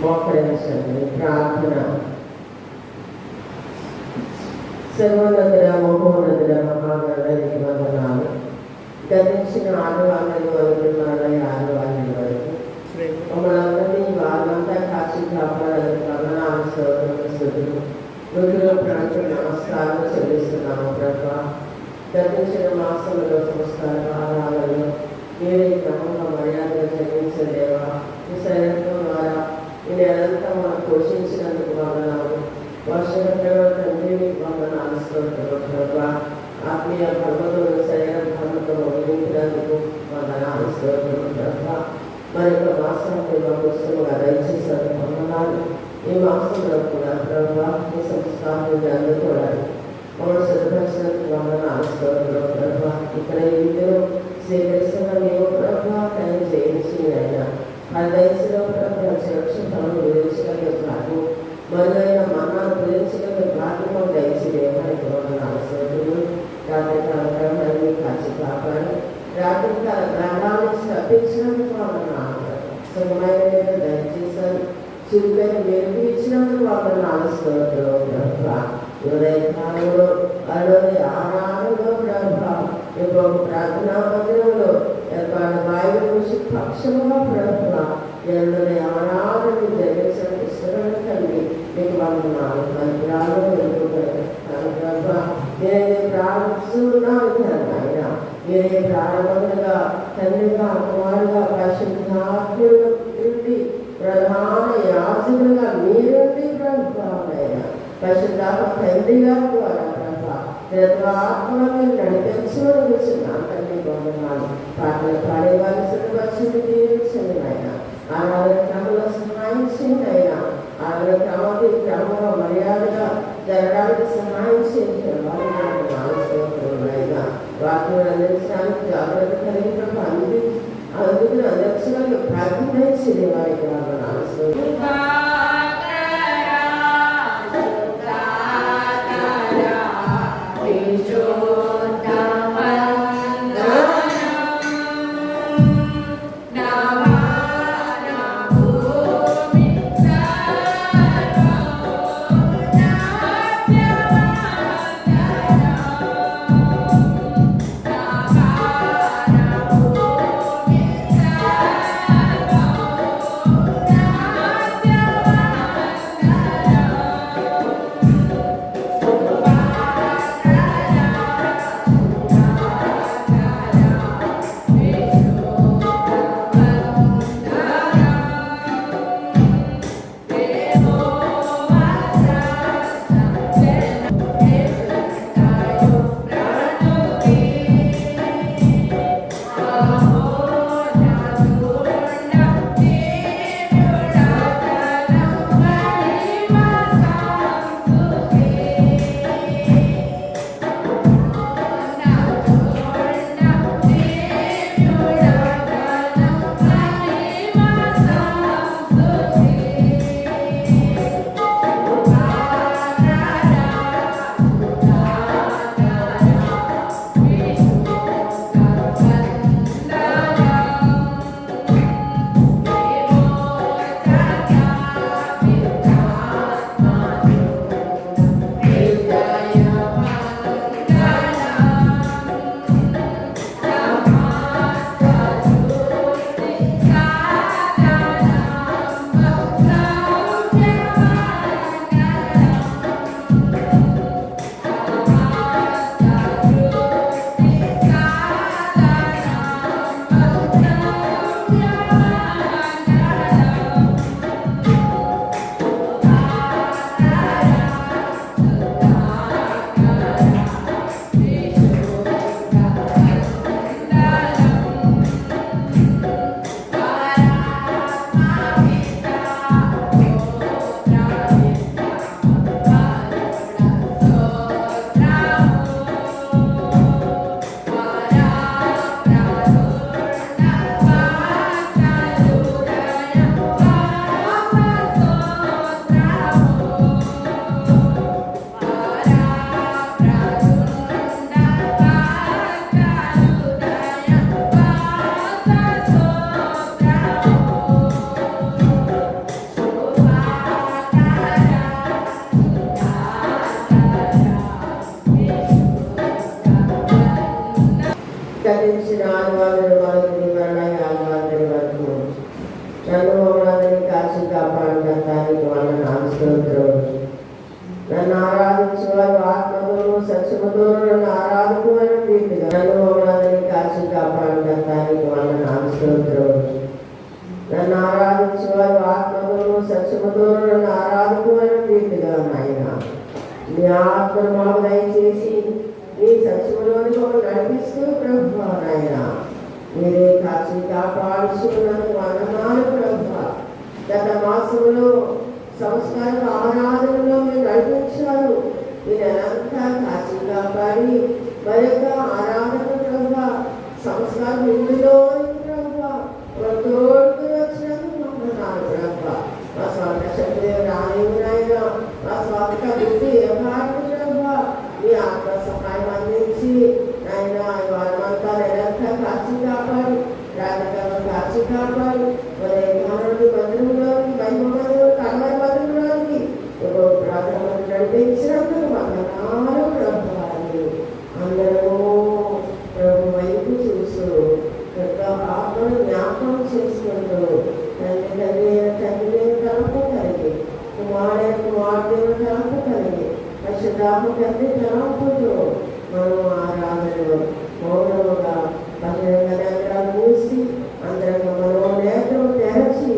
మోకరించండి. ప్రార్థన. సర్వోన్నతుడ, మహోన్నతుడ, మహాగణానికి వందనాలు. గతించిన ఆడవాళ్ళను అనుకున్నాడు. ఆడవాళ్ళ వరకు మమ్మల్ని అందరినీ వాళ్ళంతా కాచి కాపాడాలని వందనాలు, స్తోత్రములు, స్థుతులు, ప్రాంతం నమస్కారాలు చెల్లిస్తున్నాము ప్రభా. గతించిన మాసంలో సంస్కార ఆరాధనలు మీరే క్రమంగా మర్యాదగా చెల్లించలేవా. ఈ శరీరం ద్వారా ఈ నెలంతా మనం పోషించినందుకు వందనాలు. వర్షంలో తండ్రిని వందనాలు, స్తోత్రములు ప్రభా. ఆత్మీయ ధర్మతో శరీరం ధర్మతో వదిలించినందుకు వందనాలు, స్తోత్రములు ప్రభా. మరి యొక్క మాసాన్ని మాకు ఇష్టంగా దయచేసారు వందనాలు. ఈ మాసంలో కూడా ప్రభా ఈ సంస్కారాన్ని అందుకోవాలి. మమ్మల్ని సిద్ధపరిచినందుకు వందనాలు, స్తోత్రములు ప్రభా. ఇక్కడ ఈ విధులు స్వీకరిస్తున్న మేము ప్రభా తను చేయించింది అయినా ఆ దయచేలో ప్రభా సురక్షితను విధించగలిగే భాగ్యం మరుగైన మన్నాను విధించగలిగే భాగ్యం దయచేయడానికి వందనాలు, స్తోత్రములు. రాత్రికాల గ్రహాన్ని కాచి కాపాడి రాత్రికాల గ్రహాన్ని స్థాపించినందుకు వందనాలు. సమయమైన దయచేశారు. చురుకైన మెరుగు ఇచ్చినందుకు వందనాలు, స్తోత్రములు ప్రభా. ఉదయకాలంలో అరుణోదయ ఆరాధనలో ప్రభా యొక్క ప్రార్థనా మందిరంలో ఏర్పాటు వాయువు కృషి పక్షముగా ప్రభా ఎరుణోదయ ఆరాధన జరిగించడం ఇష్టమైన తండ్రి మీకు వందనాలు. మందిరాలు ఎదుర్కొంటాను ప్రభా. నేనే ప్రారంభిస్తున్నాను ఆయన. మీరే ప్రారంభంగా తండ్రిగా కుమారుగా పరిశుద్ధాత్మల నుండి ప్రధాన యాజకులుగా మీరుండి ప్రభా పరిశుద్ధాత్మ తండ్రిగా ద్వారా ప్రభా ఆత్మను నడిపించడం కూర్చున్నాను తండ్రి వందనాలు. పాటలు పాడేవారి సిద్ధపరచండి, దీవించండి ఆయన. ఆరాధన క్రమంలో సహాయం చేయండి ఆయన. ఆరాధన క్రమంగా మర్యాదగా జరగడానికి సహాయం చేయండి. వాటిని అందించడానికి జాగ్రత్త కలిగి ప్రభు అందుకు అందించడానికి ప్రార్థన చేసే వారికి వందనాలు. మమ్మల్ని కాచి కాపాడటానికి వందనాలు స్తోత్రం. నన్ను ఆరాధించు వారు ఆత్మతోనూ సత్యముతోనూ నన్ను ఆరాధకువైన రీతిగా నన్ను మమ్మల్ని కాచి కాపాడటానికి వందనాలు స్తోత్రం. నన్ను ఆరాధించు వారు ఆత్మతోనూ సత్యముతోనూ నన్ను ఆరాధకువైన రీతిగా నాయన నీ ఆత్మను మాకు దయచేసి నీ సత్యములోని మమ్మల్ని నడిపిస్తూ ప్రభువా నాయన మీరే కాచి కాపాడుచున్నందుకు వందనాలు ప్రభువా. గత మాసంలో సంస్కార ఆరాధనలో మీరు నడిపించారు. ఈ నెలంతా కాచి కాపాడి మరొక ఆరాధన ప్రభువా సంస్కారం ఇందులో ప్రభువా తోడుకుని వచ్చినందుకు వందనాలు ప్రభువా. మా స్వంత శక్తి రానివ్వనైనా మా స్వంత బుద్ధి ఏర్పాటు ప్రభువా మీ ఆత్మ సహాయం అందించి ఆయన వారమంతా నెలంతా కాచి కాపాడి రాజకీయ కాచి కాపాడి మరి మందిరంలోని మహిమలో కర్మ మందిరంలోని ప్రార్థన నడిపించినందుకు వందనాలు ప్రభువాన్ని. అందరూ ప్రభు వైపు చూస్తూ ఆత్మను జ్ఞాపకం చేసుకుంటూ తండ్రి తలపు కలిగి కుమారుడు తలపు కలిగి పరిశుద్ధాత్మ తండ్రి తలపుతో మనం ఆరాధనలో మౌనముగా బహిరంగ నేత్రాలు మూసి అందరంగా మనం నేత్రం తెరచి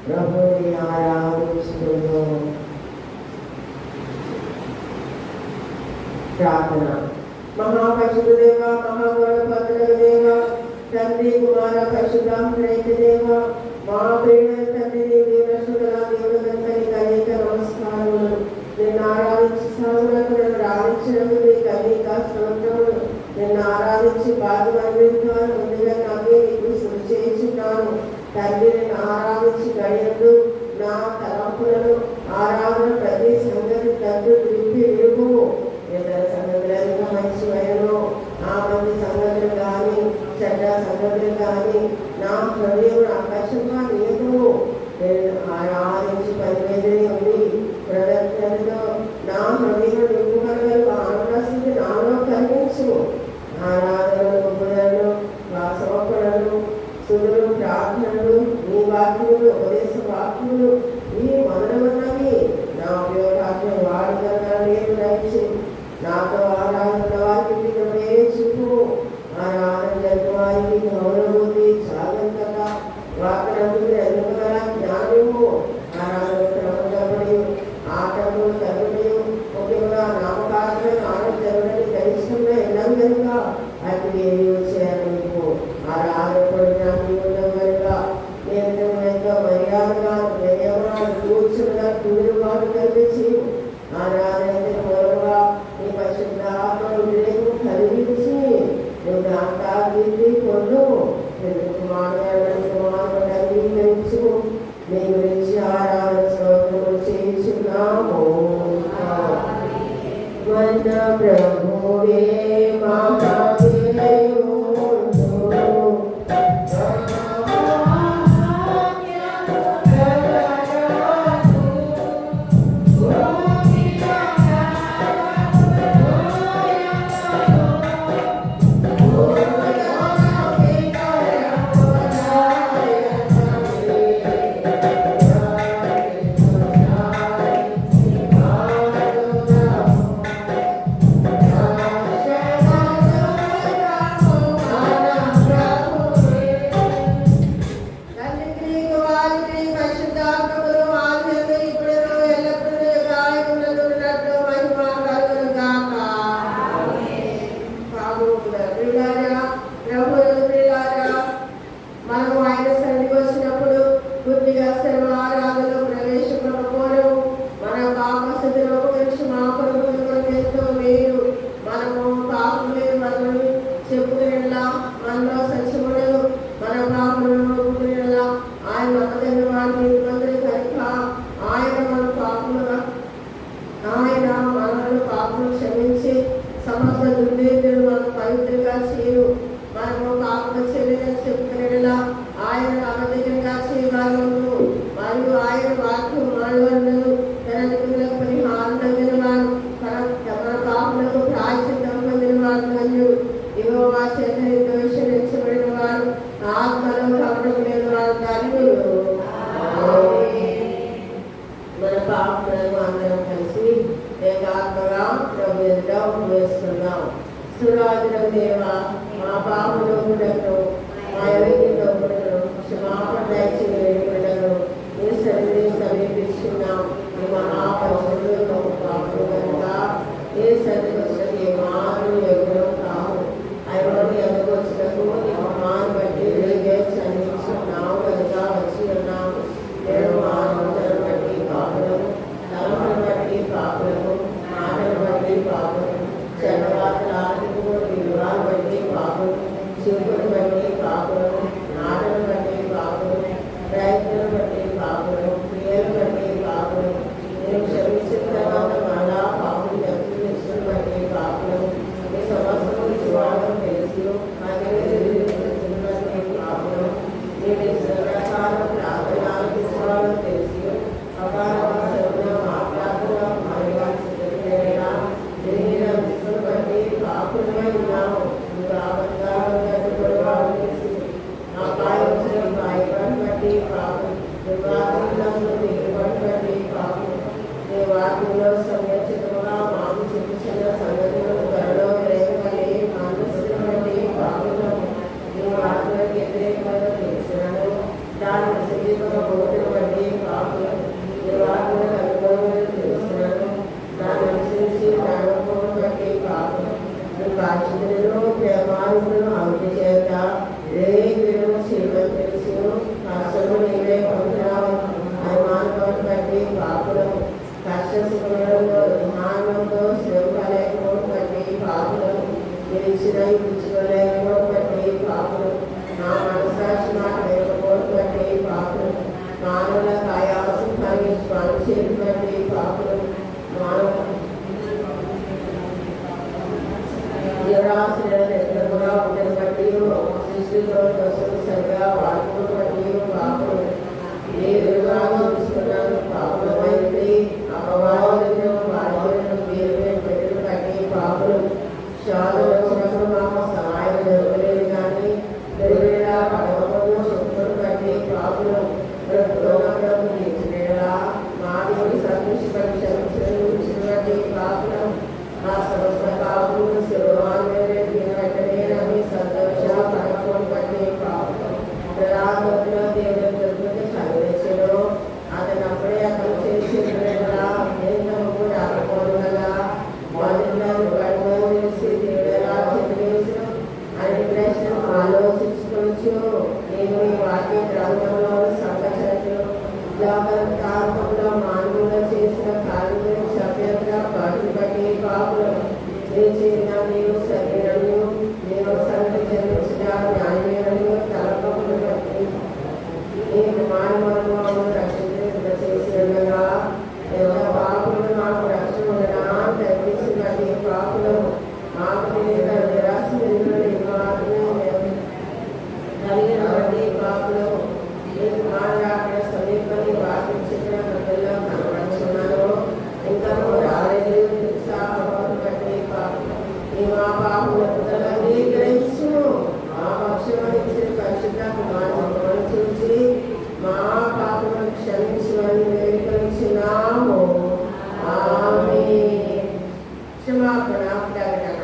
ప్రభుని ఆరాధించుకుందాం. ప్రార్థన. మహాపరిశుద్ధ దేవ మహాగౌరవ దేవ తండ్రి కుమార పరిశుద్ధాత్మ దేవ మా ప్రేమ తండ్రి దేవుల దేవులందరికీ అనేక నమస్కారములు. నేను ఆరాధించి సాగులకు నన్ను ఆరాధించినందుకు నీకు అనేక స్తోత్రములు. నిన్ను ఆరాధించి బాధలు అనుభవించాను ముందుగా నాకే నీకు శుద్ధి చేయించున్నాను తండ్రి. నేను ఆరాధించి గడియలు నా తలంపులను ఆరాధన ప్రతి సంగతి తండ్రి తిరిగి విరుపు. ఇతర సంగతులు మంచివైనను ఆ మంది సంగతులు కానీ చెడ్డ సంగతులు కానీ నా హృదయం ఆకర్షంగా లేదు. నేను ఆరాధించి పరివేదనే ఉంది ప్రదర్శనలో నా హృదయం నింపుగలగలు ఆనందస్థితి నాలో కలిగించు. ఆరాధనలు ఉపదలను సమర్పణలు స్తుతులు ప్రార్థనలు నీ వాక్యములు ఉపదేశ వాక్యములు ఈ మొదలవున్నవి నా ఉపయోగాన్ని వాడుదల నేను దయచి నాతో ఆరాధన వారికి చూపు. ఆరాధన జరిగిన వారికి గౌరవబుద్ధి జాగ్రత్తత వాకడంలో ఎదుగుదల జ్ఞానము ఆరాధన క్రమపడి ఆటలు తగ్గుడు ముఖ్యంగా నామకాలను ఆనందరని గరిష్టంగా ఎన్నం కనుక అటు ఏమి వచ్చాను నీకు ఆరాధపడిన కనుక నేను మర్యాదగా వినయముగా కూర్చుగా కూడుబాటు కల్పించి ఆరాధన మూలంగా నీ పరిశుద్ధ ఆత్మను వివేకం కలిగించి నువ్వు దాంతా కీర్తి పొందు. కుమారుడు అంగీకరించు. నీ గురించి ఆరాధన స్తోత్రము చేయించున్నాము. ప్రభువే ఆత్మలో కవడం లేని వారు సురాజుల దేవ మా పాపలోపులను మా ఎవరిలోపులను క్షమాపణ దయచేయబడను ఈ సన్నిధి సమీపిస్తున్నాం ఈ మహాపరుషులు పాపలు కనుక ఏ సన్నిధి మారు ఎవరో కావు ఆయన ఎందుకు వచ్చినకు నీ మహాన్ని బట్టి రేగే చందించున్నావు కనుక వచ్చి ఉన్నాము నేను మానవులను బట్టి పాపలను తలమును బట్టి పాపలను మాటను బట్టి పాపలను చంద్రవాతలాలకు విలువలు బట్టి పాపలు చూపును బట్టి పాపలను నాటను బట్టి పాపలు ప్రయత్నం బట్టి పాపలు క్రియలు బట్టి పాపలు నేను క్షమించిన తర్వాత మళ్ళా పాపలు జరుగుతున్న బట్టి పాపలు ఈ సమస్యలు చూడడం తెలుసు బట్టి పాపలు నేను ప్రకారం ప్రార్థనలు తీసుకోవడం తెలుసు అపారమైన మాట్లాడుతూ మరిగా బట్టి పాపులమై ఉన్నాము నా పాయించిన పాయపని బట్టి పాపం వివాదంలో బట్టి పాపం నీ వాటిలో సంరక్షితంగా మాకు చూపించిన సంగతులు త్వరలో రేపటి మనసును బట్టి పాపం నీ వాటికి వ్యతిరేకంగా తెలిసినను దాని సజీవంగా బోధను బట్టి పాపం నీ వాటిని అనుభవం తెలిసినను దాన్ని అనుసరించి అనుభవం బట్టి పాపం కాచిలో ప్రేమాలను అభివృద్ధి చేత రేగులను చేయడం తెలుసు కష్టము నీవే పొందావు అనుమానం బట్టి పాపులను కష్టసుఖంలో జ్ఞానంలో శ్రమలేకపోవడం బట్టి పాపులను నిలిచిన ఇచ్చుకోలేకపోవడం బట్టి పాపులు నా మనసాక్షి మాట లేకపోవడం బట్టి పాపులు మానవుల కాయాసం కలిగి బట్టి పాపులు మానవ జీవరాశులుగా ఉండని బట్టి సృష్టిలో సరిగా వాడుకోవడం బట్టి పాపం ఏ విధంగా చూసుకున్నాను పాపమైంది అపవాదులను వాడుకోవడం వీరు పెట్టిన బట్టి పాపలు శాలు వచ్చినప్పుడు మాకు సహాయం జరగలేదు కానీ పెరిగేలా పడవలను చెప్పులను బట్టి పాపలు తీర్చినేలా మానవుడి సంతృష్టిపడి క్షమించిన బట్టి పాపలు ఆ సమస్త పాపలు శివవాన్ని వెంటనే నమ్మి సంతోష పరమం బట్టి పాపం ప్రధానంలో దేవుడు దొరికితే చదివేసాడు అతను అప్పుడే అతను చేసేలా నేను రాకపోవడం వల్ల మొదటి తెలిసి దేవుడు ఎలా చెప్పేసిన అనే ప్రశ్న ఆలోచించుకోవచ్చు నేను ఈ వాక్య గ్రంథంలో సంరక్షణ జాగ్రత్తలో మానవులు చేసిన కార్యం సభ్యత వాటిని బట్టి పాపలు చేసిన నీవు శరీరము నేను సంగతి జన్మించిన న్యాయమేనము తలపములు బట్టి నేను మానవులను రక్షణ చేసి ఉండగా పాపులు మాకు రక్షణ ఉండగా తగ్గించినది పాపులు మాకు నిరాశ కలిగిన బట్టి పాపులు నేను మాట్లాడిన సమీపంలో వాటించిన ప్రజల్లో కనబడుచున్నాను ఇంకా రాలేదు బట్టి నీ మా పాపములను అంగీకరించు మా పక్షమనిచ్చిన పరిశుద్ధ కుమారుని చూసి మా పాపములను క్షమించమని వేడుకొంచున్నాము ఆమేన్. క్షమాపణ ప్రకటన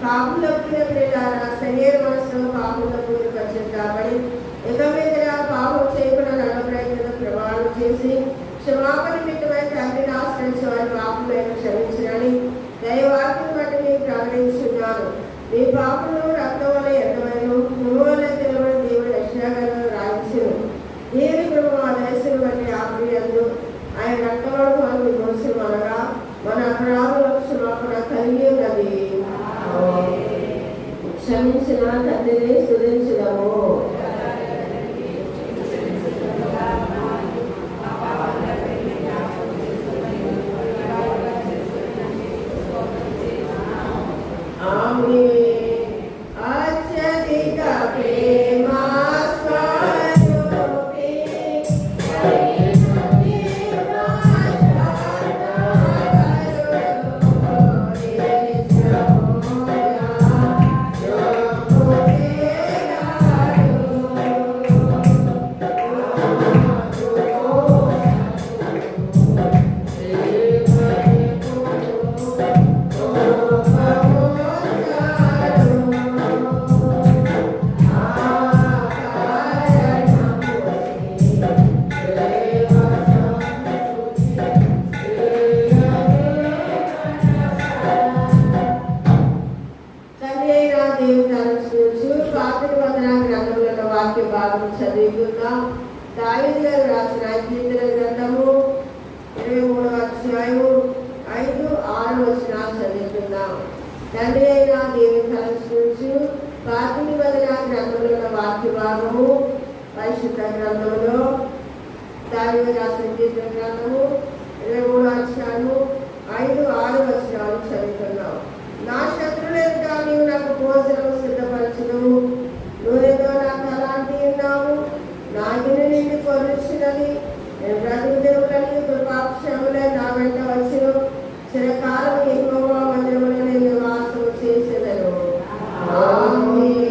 పాపులకు ప్రియులారా శరీర మనసు పాపులకు పరిశుద్ధపడి ఇక మీద పాపం చేయకుండా నల్ల ప్రయత్నం ప్రమాణం చేసి క్షమాపణ మిత్తమై తండ్రిని ఆశ్రయించి వారి పాపలను క్షమించని దైవాక్యం బట్టి నేను ప్రకటించున్నాను. మీ పాపలు రక్తం వల్ల ఎంతమైన వల్ల తెలియని దేవుడు రక్షణగా రాయించను. దేవుని కృప ఆ దయసును బట్టి ఆప్రియందు ఆయన రక్తంలో మనం విమోచన అనగా మన అపరాధులకు క్షమాపణ కలిగి ఉన్నది. క్షమించిన తండ్రిని స్తుతించుదాము. అత్యధిక ప్రేమ స్వరూపి గ్రంథము 23వ అధ్యాయము 5-6 వచనాలు చదువుతున్నాం. నా శత్రువుల ఎదుట నీవు నాకు భోజనం సిద్ధపరచుదువు, నూనెతో నా తలాంటి ఉన్నావు, నా గిన్నె నిండి కొలుచినది. నేను బ్రతుకు దేవులని కృపాక్షములే నా వెంట వచ్చును, చిరకాలం యెహోవా మందిరములో నేను నివాసం చేసేదను. ఆమేన్.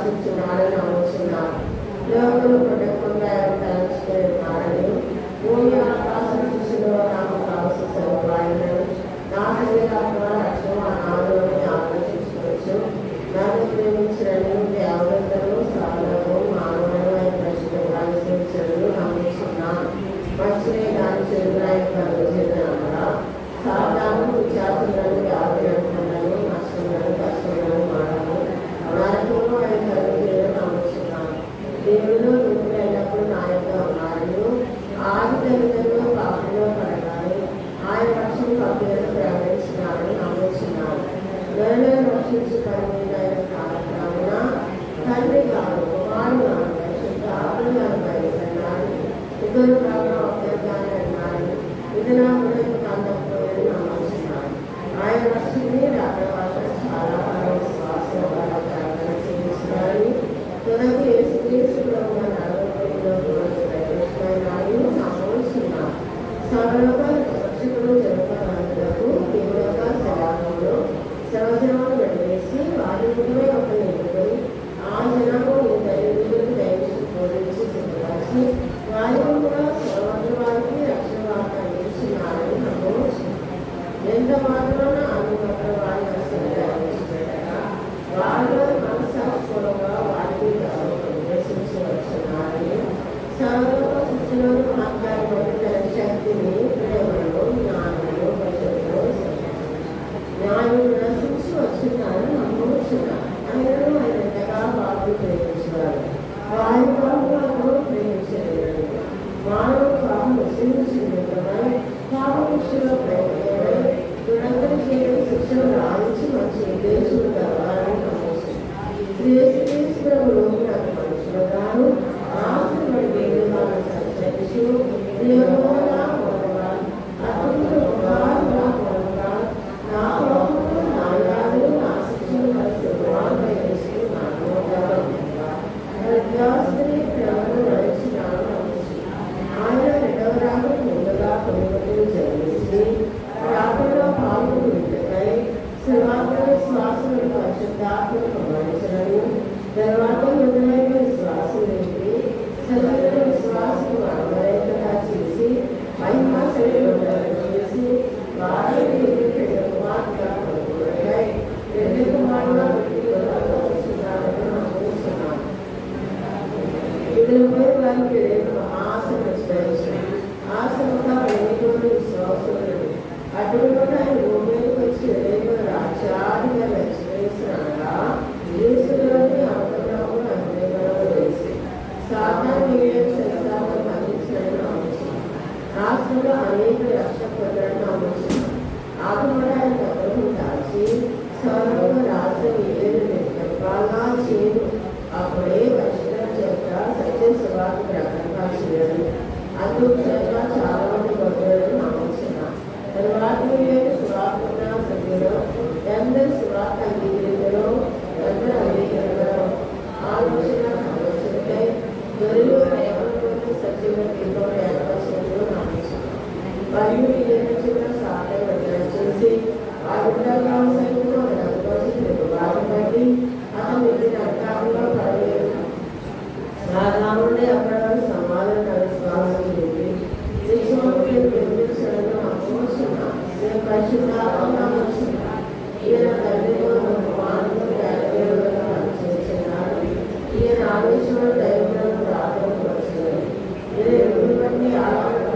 ప్రకాశించున్నాడని నమ్ముతున్నాను. లోకంలో పుట్టకుండా తలంచుకున్నాడని భూమి ఆకాశం దృష్టిలో నాకు కావలసిన సదుపాయాలను నా శరీరాత్మ రక్షణ అనాథులని ఆలోచించుకోవచ్చు. నన్ను ప్రేమించిన దేవతలు సాధనము మానవులను ఆయన ప్రశ్నగా విశ్వసించడం నమ్ముతున్నాను. మంచినే దాని చెడురాయి కలుగుతున్నా సాధారణ విచారణలు వ్యాధులను నష్టములను కష్టములను మాటలు నరకంలో ఆయన కలుగుతున్న నమ్ముతున్నాను. దేవుడు నువ్వులైనప్పుడు నా యొక్క ఉన్నాడు. ఆది తల్లిదండ్రులు పాపంలో పడగానే ఆయన రక్షణ పద్ధతులను ప్రకటించినారని నమ్ముతున్నాను. నన్ను రక్షించి పడిన కారణమున తండ్రి గారు కుమారుడు గారు రక్షించి ఆకులు గారు బయలుదేరినాడు. ఇద్దరు కారణం అభ్యర్థాన్ని అన్నారు. ఇది నా హృదయం కాంతపోయేది నమ్ముతున్నాను. ఆయన రక్షణని రాకవాత చాలా కాలం శ్వాసం ద్వారా ప్రార్థన చేయించినారని తుదకు యేసుక్రీస్తులో నడవడిలోకి ప్రవేశమైనారని నమ్ముతున్నాను. సభలుగా రక్షకుడు జరుగుతున్నందుకు దేవుడుగా శలాభంలో సర్వజనములు వెంటేసి వారి ముందే ఒక నిలుపుకొని ఆ జనము దైవులకు దైవికి బోధించి సిద్ధపరిచి వారి కూడా సర్వజన వారికి రక్షణ వార్త అందించినారని నమ్మవచ్చు. ఎంత మాత్రాన అందుబాటులో వారి దర్శనగా వారిలో మనసాక్షులుగా వారికి నిర్దేశించవచ్చున్నారని సర్వలోక శిక్షణను మాట్లాడబడి తన శక్తిని ప్రేమలో జ్ఞానంలో భవిష్యత్తులో న్యాయం నశించి వచ్చిందని నమ్మవచ్చున్నారు. ఆయనను ఆయన ఎంతగా బాబు ప్రేమించేవారు. వారి బాబులను ప్రేమించలేరు. మానవ పాపం నశించింది పాప విషయంలో ప్రయత్నమై దురంతం చేయడం శిక్షణ రాయించి మంచి ఉద్దేశులు కావాలని నమ్మవచ్చు. శ్రీశ్వరుడు నాకు మనుషులుగాను ఆశపడి వేడుగాను సంచరించు దేవుడుగా పొందగాను అతను పొందగా నా ప్రభుత్వం నా యాదులు నా శిక్షణ కలిసి క్రమను నడిచినాను నమ్ముచి ఆయన రెండవ రాక ముందుగా కొనుగోలు జరిగించి రాకలో పాల్గొంటుకై సువార్త విశ్వాసులు పరిశుద్ధాత్మకు మనుషులను తర్వాత మొదలైన విశ్వాసం ఏంటి సదైన విశ్వాసం అమరేతగా చేసి మహిమాశలు చేసి వారిని కుమార్తెగా కొనుగోలుకై రెండు కుమారుల ఇద్దరుపై వారికి ఆశను ఆశగా ప్రేమికులు విశ్వాసులు అటువంటి ఆయన భూమికి వచ్చి రాజ్యాధిగా లక్ష్మేశ్వరంగా యేసులోని అవతరణము అంతేగడవ వేసి సాధారణ సంస్థాపన అందించడం నమ్ముతుంది. రాష్ట్రంలో అనేక రక్షకులను నమ్ముతుంది. ఆత్మలో ఆయన గౌరవం దాచి సౌరవ రాజు ఏడు బాగా చేయదు. అప్పుడే పరిశుభ్రం చేత సత్య సువార్త ప్రకటన చేయడం అందుకు చేత చాలా మంది భక్తులను నమ్ముతున్నారు. తరువాత సువార్త సభ్యులు ఎందరు సువార్త అంగీకరించలో ఎందరు అంగీకరించడం ఆలోచన సమస్యలపై దొరికి ప్రేమతో సత్యుల దీపం ఏర్పరచడంలో నమ్ముతున్నారు. మరియు చిన్న సహాయం చేసి ఆ గుండెగా సైతం బాధపడి అతను విధిన అర్థంలో పడలేదు. రాముడే అక్కడ సమాధాన విశ్వాసం చెప్పి శిక్షణను నిర్మించడం నమ్మవచ్చున్నా నేను పరిశుద్ధాత్మ నమ్మవచ్చున్నా ఈయన తండ్రిలో కుమారుడు వ్యాఖ్యలుగా పనిచేస్తున్నాడు. ఈయన ఆలోచన దైవం ప్రార్థనకు వచ్చింది. ఇది ఎప్పుడు బట్టి ఆలోచన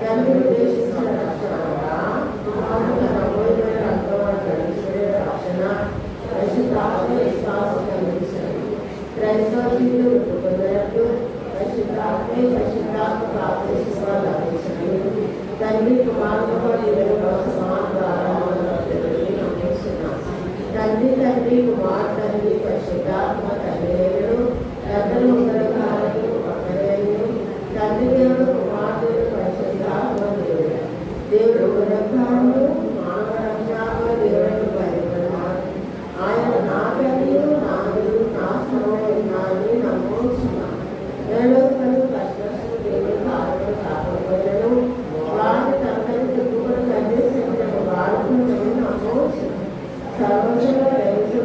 తండ్రి ఉద్దేశించిన రక్షణగా నమ్మమైన అర్థం కలిసి రక్షణ పరిశుద్ధాత్మ విశ్వాసం కలిగించారు. క్రైస్తవులు పొందినట్టు పరిశుద్ధాత్మే పరిశుద్ధాత్మ ప్రార్థించడం లభించలేదు. తండ్రి కుమారుడు సమాన ద్వారా నమ్మిస్తున్నాం. తండ్రి తండ్రి కుమార్ తండ్రి పరిశుద్ధాత్మ తండ్రిలు పెద్దలు ఉదరకాలను పక్కలేను. తండ్రి దేవుడు కుమారుడు పరిశుద్ధాత్మ దేవుడు. దేవుడు ఉదరకాలను మానవ రక్షాత్మ దేవుడు బయలుపడినాడు. ఆయన నా తండ్రి నాదుడు నా స్థలంలో ఉన్నారని నమ్మవచ్చున్నాను. నేను కష్టం దేవుడు కారణం కాకపోయినను వారిని తనని తిప్పుకొని కనిపిస్తున్న వాడుకుని నమ్మవచ్చు. సర్వజన రైతు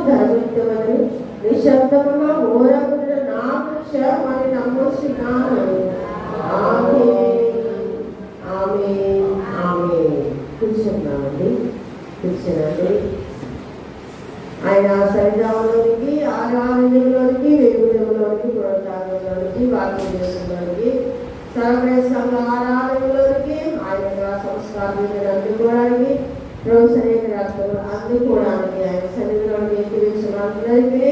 ధర్మించమని నిశ్శబ్దముగా ఓరగున్న నాకు క్షమని నమ్ముచున్నాను. ఆమేన్, ఆమేన్, ఆమేన్. కూర్చున్నామండి, కూర్చున్నాండి. ఆయన సన్నిధానంలోనికి, ఆరాధనలోనికి, వేగులోనికి, పునరుద్ధానంలోనికి, వాక్యంలోనికి, సర్వే సంఘ ఆరాధనలోనికి, ఆయన సంస్కారాన్ని అందుకోవడానికి, రోజునేక రాత్రులు అందుకోవడానికి, ఆయన సన్నిధిలోకి ఎక్కిరించిన అందరికీ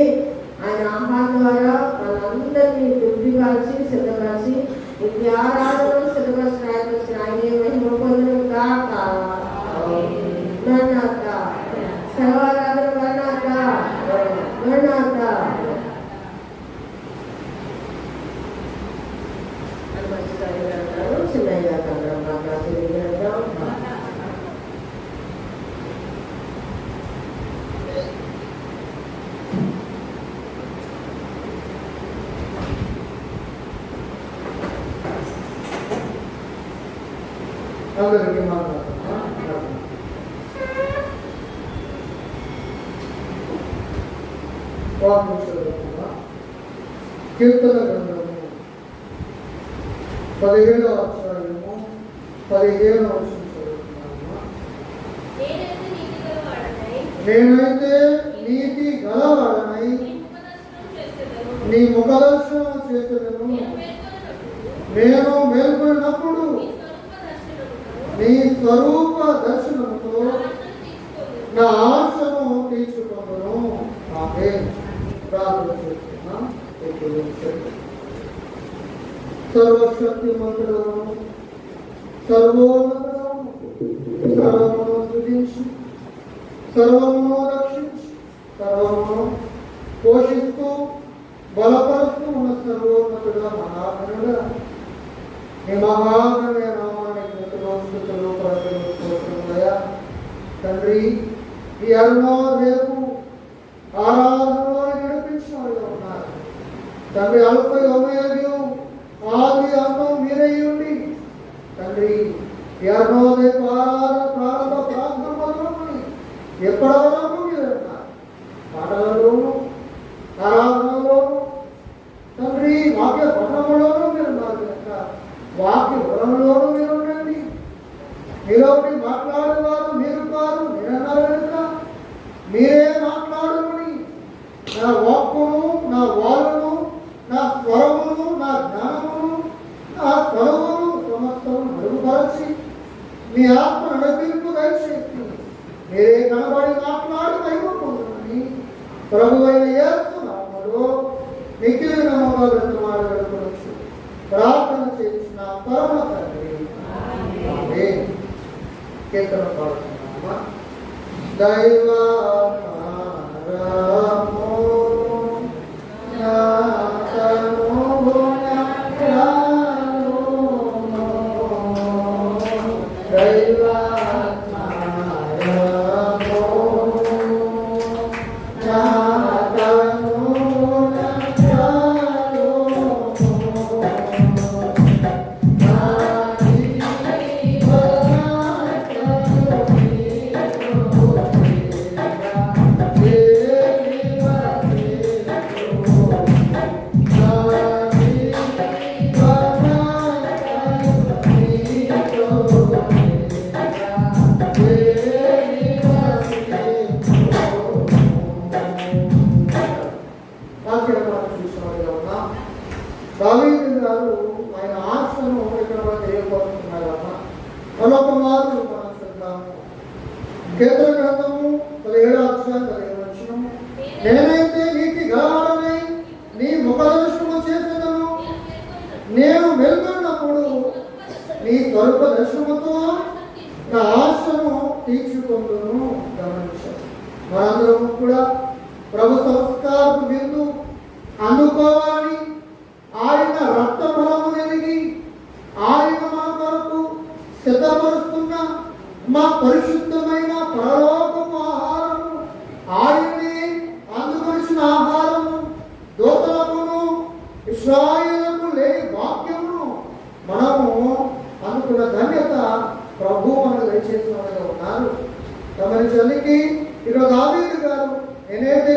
ఆయన ఆహారం ద్వారా మనందరినీ తృప్తిపరిచి సిద్ధపరిచి ఇంటి ఆరాధనలు సిద్ధపరిచిన ఆయనే మహిమ పొందడం కాక. మరణాత సర్వారాధన మరణాత మరణాత అని మంచిగా అంటారు. చిన్నయ్య కన్నడం మాట్లాడుతూ అందరికీ మాట్లాడుతున్నా. వాక్యం చదువుతున్నా. కీర్తన గ్రంథము 17వ అధ్యాయము 15వ వచనం చదువుతున్నాను. నేనైతే నీతి గలవాడనై నీ ముఖదర్శనం చేసేదను. నేను మేల్కొన్నప్పుడు నీ స్వరూప దర్శనముతో నా ఆశను తీర్చుకొందును. ఆమేన్. ప్రార్థన చేస్తున్నాం. సర్వశక్తిమంతుడను, సర్వోన్నతుడను, సర్వమును సృజించి, సర్వమును రక్షించి, సర్వమును పోషిస్తూ బలపరుస్తూ ఉన్న సర్వోన్నతుడ మహాగణుడ, నీ మహాగణమైన నామానికి స్థుతులు ప్రకటిస్తున్నాయా తండ్రి. ఈ అరుణో రేపు ఆరాధనలో నడిపించిన వాళ్ళు ఉన్నారు తండ్రి. అల్పై ఒమేగు ఆది అంతం మీరై ఉండి తండ్రి ఈ అరుణో రేపు ఆరాధన ప్రారంభ ప్రార్థన మొదలుకొని ఎప్పటి వరకు మీరు ఉన్నారు. పాటలలోనూ ఆరాధనలోనూ తండ్రి వాక్య పఠనంలోనూ మీరు ఉన్నారు కనుక వాక్య వరంలోనూ మీరు ఉండండి. మీలోకి మాట్లాడేవారు మీరు కాదు, మీరన్నారు కనుక మీరే మాట్లాడుకుని నా వాక్కును, నా వాలును, నా స్వరమును, నా జ్ఞానమును, నా స్వరమును సమస్తము మెరుగుపరచి మీ ఆత్మ నడిపింపు దయచేసి మీరే కనబడి మాట్లాడి మహిమ పొందునని ప్రభువైన యేసు నామములో మిక్కిలి నమ్మకాలను మాట్లాడుకోవచ్చు ప్రార్థన చేసిన పరమ తండ్రి. ఆమేన్. కీర్తన పాడుతున్నామా. దైవా దావీదు గారు ఆయన ఆశను ఇక్కడ తెలియపరుస్తున్నారమ్మా. మరొక మారు మనం చూద్దాము. కీర్తన గ్రంథము 17వ అధ్యాయం 15వ వచనం. నేనైతే నీతి గలవాడనై నీ ముఖదర్శనము చేసేదను. నేను మేల్కొన్నప్పుడు నీ స్వరూప దర్శనముతో నా ఆశను తీర్చుకొందును. గమనించారు. మనందరం కూడా ప్రభు సంస్కారపు విందు అందుకోవాలి. ఆయన రక్త ఫలము ఎరిగి ఆయన మన కొరకు సిద్ధపరుస్తున్న మా పరిశుద్ధమైన పరలోకపు ఆహారము, ఆయనే అందుకొచ్చిన ఆహారము, దూతలకును ఇశ్రాయేలుకు లేని వాక్యమును మనము అనుకున్న ధన్యత ప్రభు మనకు దయచేసిన వారిగా ఉన్నారు. గమనించడానికి ఈరోజు దావీదు గారు నేనైతే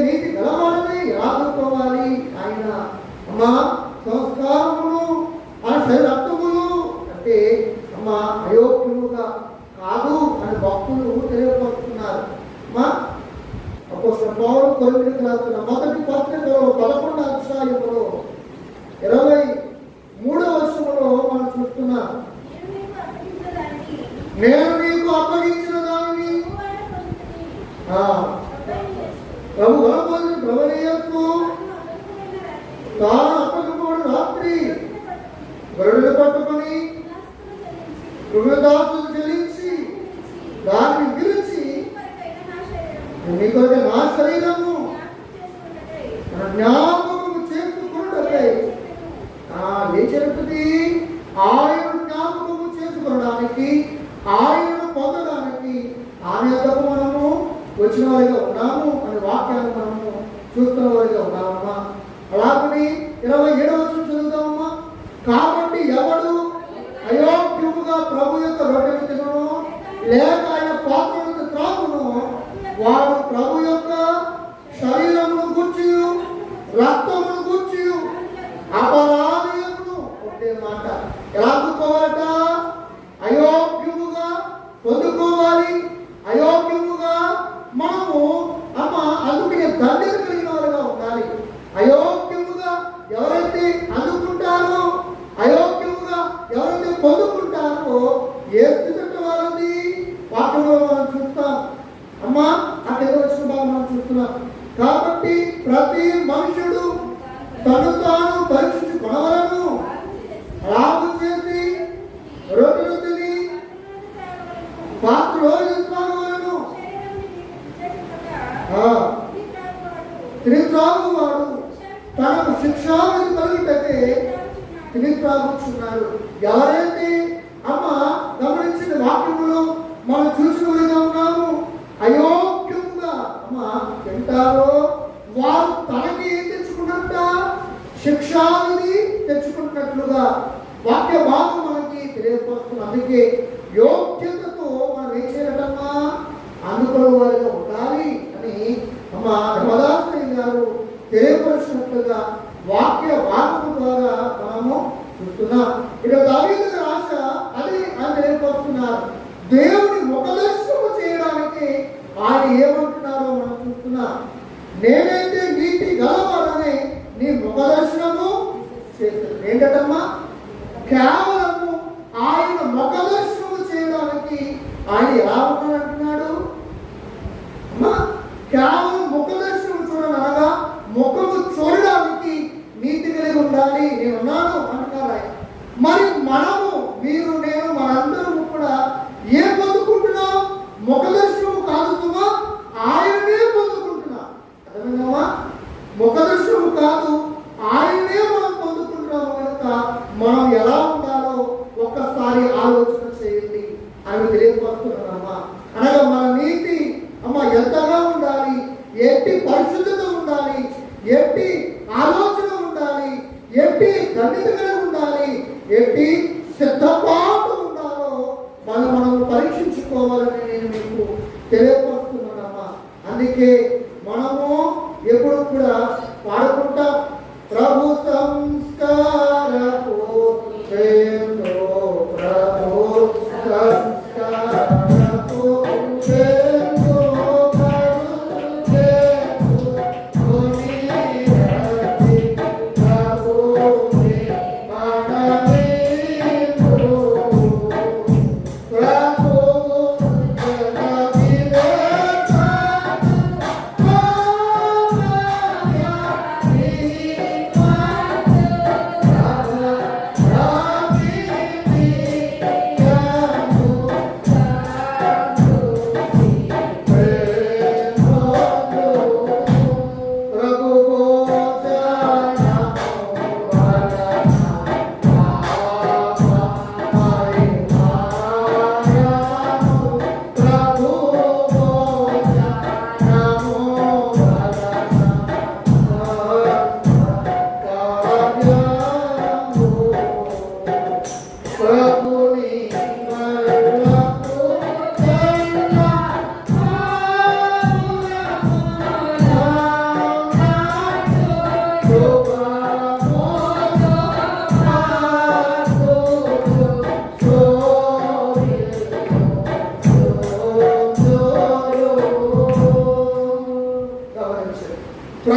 ఆదుకోవాలి. ఆయన అమ్మా సంస్కారములు ఆ శరీరత్వములు అంటే అమ్మా అయోగ్యముగా కాదు అని భక్తులు తెలియపరుస్తున్నారు. అమ్మా అపోస్తలుడైన పౌలు కొరింథీయులకు రాసిన మొదటి పత్రికలో 11వ అధ్యాయములో 23వ వచనములో మనం చూస్తున్నాం. నేను నీకు అప్పగించిన దానిని ప్రభు బలపొంది ప్రభునేయకు తాను అప్పగింపబడిన రాత్రి గరుడును పట్టుకొని కృతజ్ఞతాస్తుతులు చెల్లించి దాన్ని విరిచి నీకొక నా శరీరము జ్ఞాపకము చేసుకున్నట్టై ఏం చెప్తుంది? ఆయన జ్ఞాపకము చేసుకోవడానికి, ఆయనను పొందడానికి ఆయన యొద్దకు మనము వచ్చిన వారిగా ఉన్నాము అనే వాక్యాన్ని మనము చూస్తున్న వారిగా ఉన్నామమ్మా. అలాగని 27వ వచనం చదువుతామమ్మా. కాబట్టి ఎవడు అయోగ్యముగా ప్రభు యొక్క రొట్టెను తినను లేక ఆయన పాత్రను త్రాగును వాడు ప్రభు యొక్క శరీరమును గూర్చి రక్తమును గూర్చి అపరాధమును ఒకే మాట ఎలా అందుకోవాలట? అయోగ్యముగా పొందుకోవాలి. అయోగ్యముగా మనము అందుకునే దండన కలిగిన వారుగా ఉండాలి. అయోగ్యముగా ఎవరైతే అందుకుంటారో, అయోగ్యముగా ఎవరైతే పొందుకుంటారో ఏ స్థితి వారిది వాక్యంలో మనం చూస్తాం. అమ్మా అక్కడ వచ్చిన బాగా మనం చూస్తున్నాం. కాబట్టి ప్రతి మనుషుడు తను తాను పరీక్షించుకొనవలను, లాభం చేసి రొట్టెను తిని పాత్రలో తీసుకోవలను. తిని త్రాగువాడు తనకు శిక్షావిధి కలుగుటకే తిని త్రాగుచున్నాడు. ఎవరైతే గమనించిన వాక్యములు మనం చూసిన విధంగా ఉన్నాము, అయోగ్యముగా తింటారో వారు తనకి ఏం తెచ్చుకున్నట్ట? శిక్షావిధి తెచ్చుకున్నట్లుగా వాక్య భాగం మనకి తెలియపరుస్తుంది. అందుకే యోగ్యతతో మనం ఏం చేయాలమ్మా? అందుకునే వారిగా ఉండాలి అని రమదాసయ్య గారు తెలియపరిచినట్లుగా వాక్య భాగం ద్వారా మనము చూస్తున్నాం. ఇక్కడ దావీదు రాశ అది ఆయన తెలియపరుస్తున్నారు. దేవుని ముఖదర్శనము చేయడానికి ఆయన ఏమంటున్నారో మనం చూస్తున్నాం. నేనైతే నీతి గలవాడని నీ ముఖదర్శనము చేస్తాను. ఏంటమ్మా? కేవలము ఆయన ముఖదర్శనము చేయడానికి ఆయన ఎలా ఉన్నాడంటున్నాడు? అమ్మా కేవలం ముఖదర్శనం చూడండి, అనగా ముఖము చూడడానికి నీతి కలిగి ఉండాలి, నేను ఉన్నాను అంటున్నారు ఆయన. మరి మనము మీరు నేను మనందరం కూడా ఏం పొందుకుంటున్నాం? ముఖదర్శనము కాదుమా, ఆయనే పొందుకుంటున్నాం. అర్థమైందమ్మా? ముఖదర్శనము కాదు, ఆయనే మనం పొందుకుంటున్నాము కనుక మనం ఎలా ఉండాలో ఒక్కసారి ఆలోచన చేయండి అని తెలియపరుస్తున్నామమ్మా. అనగా మన నీతి ఎంతగా ఉండాలి, ఎట్టి పరిశుద్ధత ఉండాలి, ఎట్టి ఆలోచన ఉండాలి, ఎట్టి గణిత కలిగి ఉండాలి, ఎట్టి సిద్ధపాటు ఉండాలో మనం పరీక్షించుకోవాలని నేను మీకు తెలియపరుస్తున్నానమ్మా. అందుకే మనము ఎప్పుడు కూడా పాడుకుంటాం, ప్రభు సంస్కారపు ప్రభు సంస్కారపు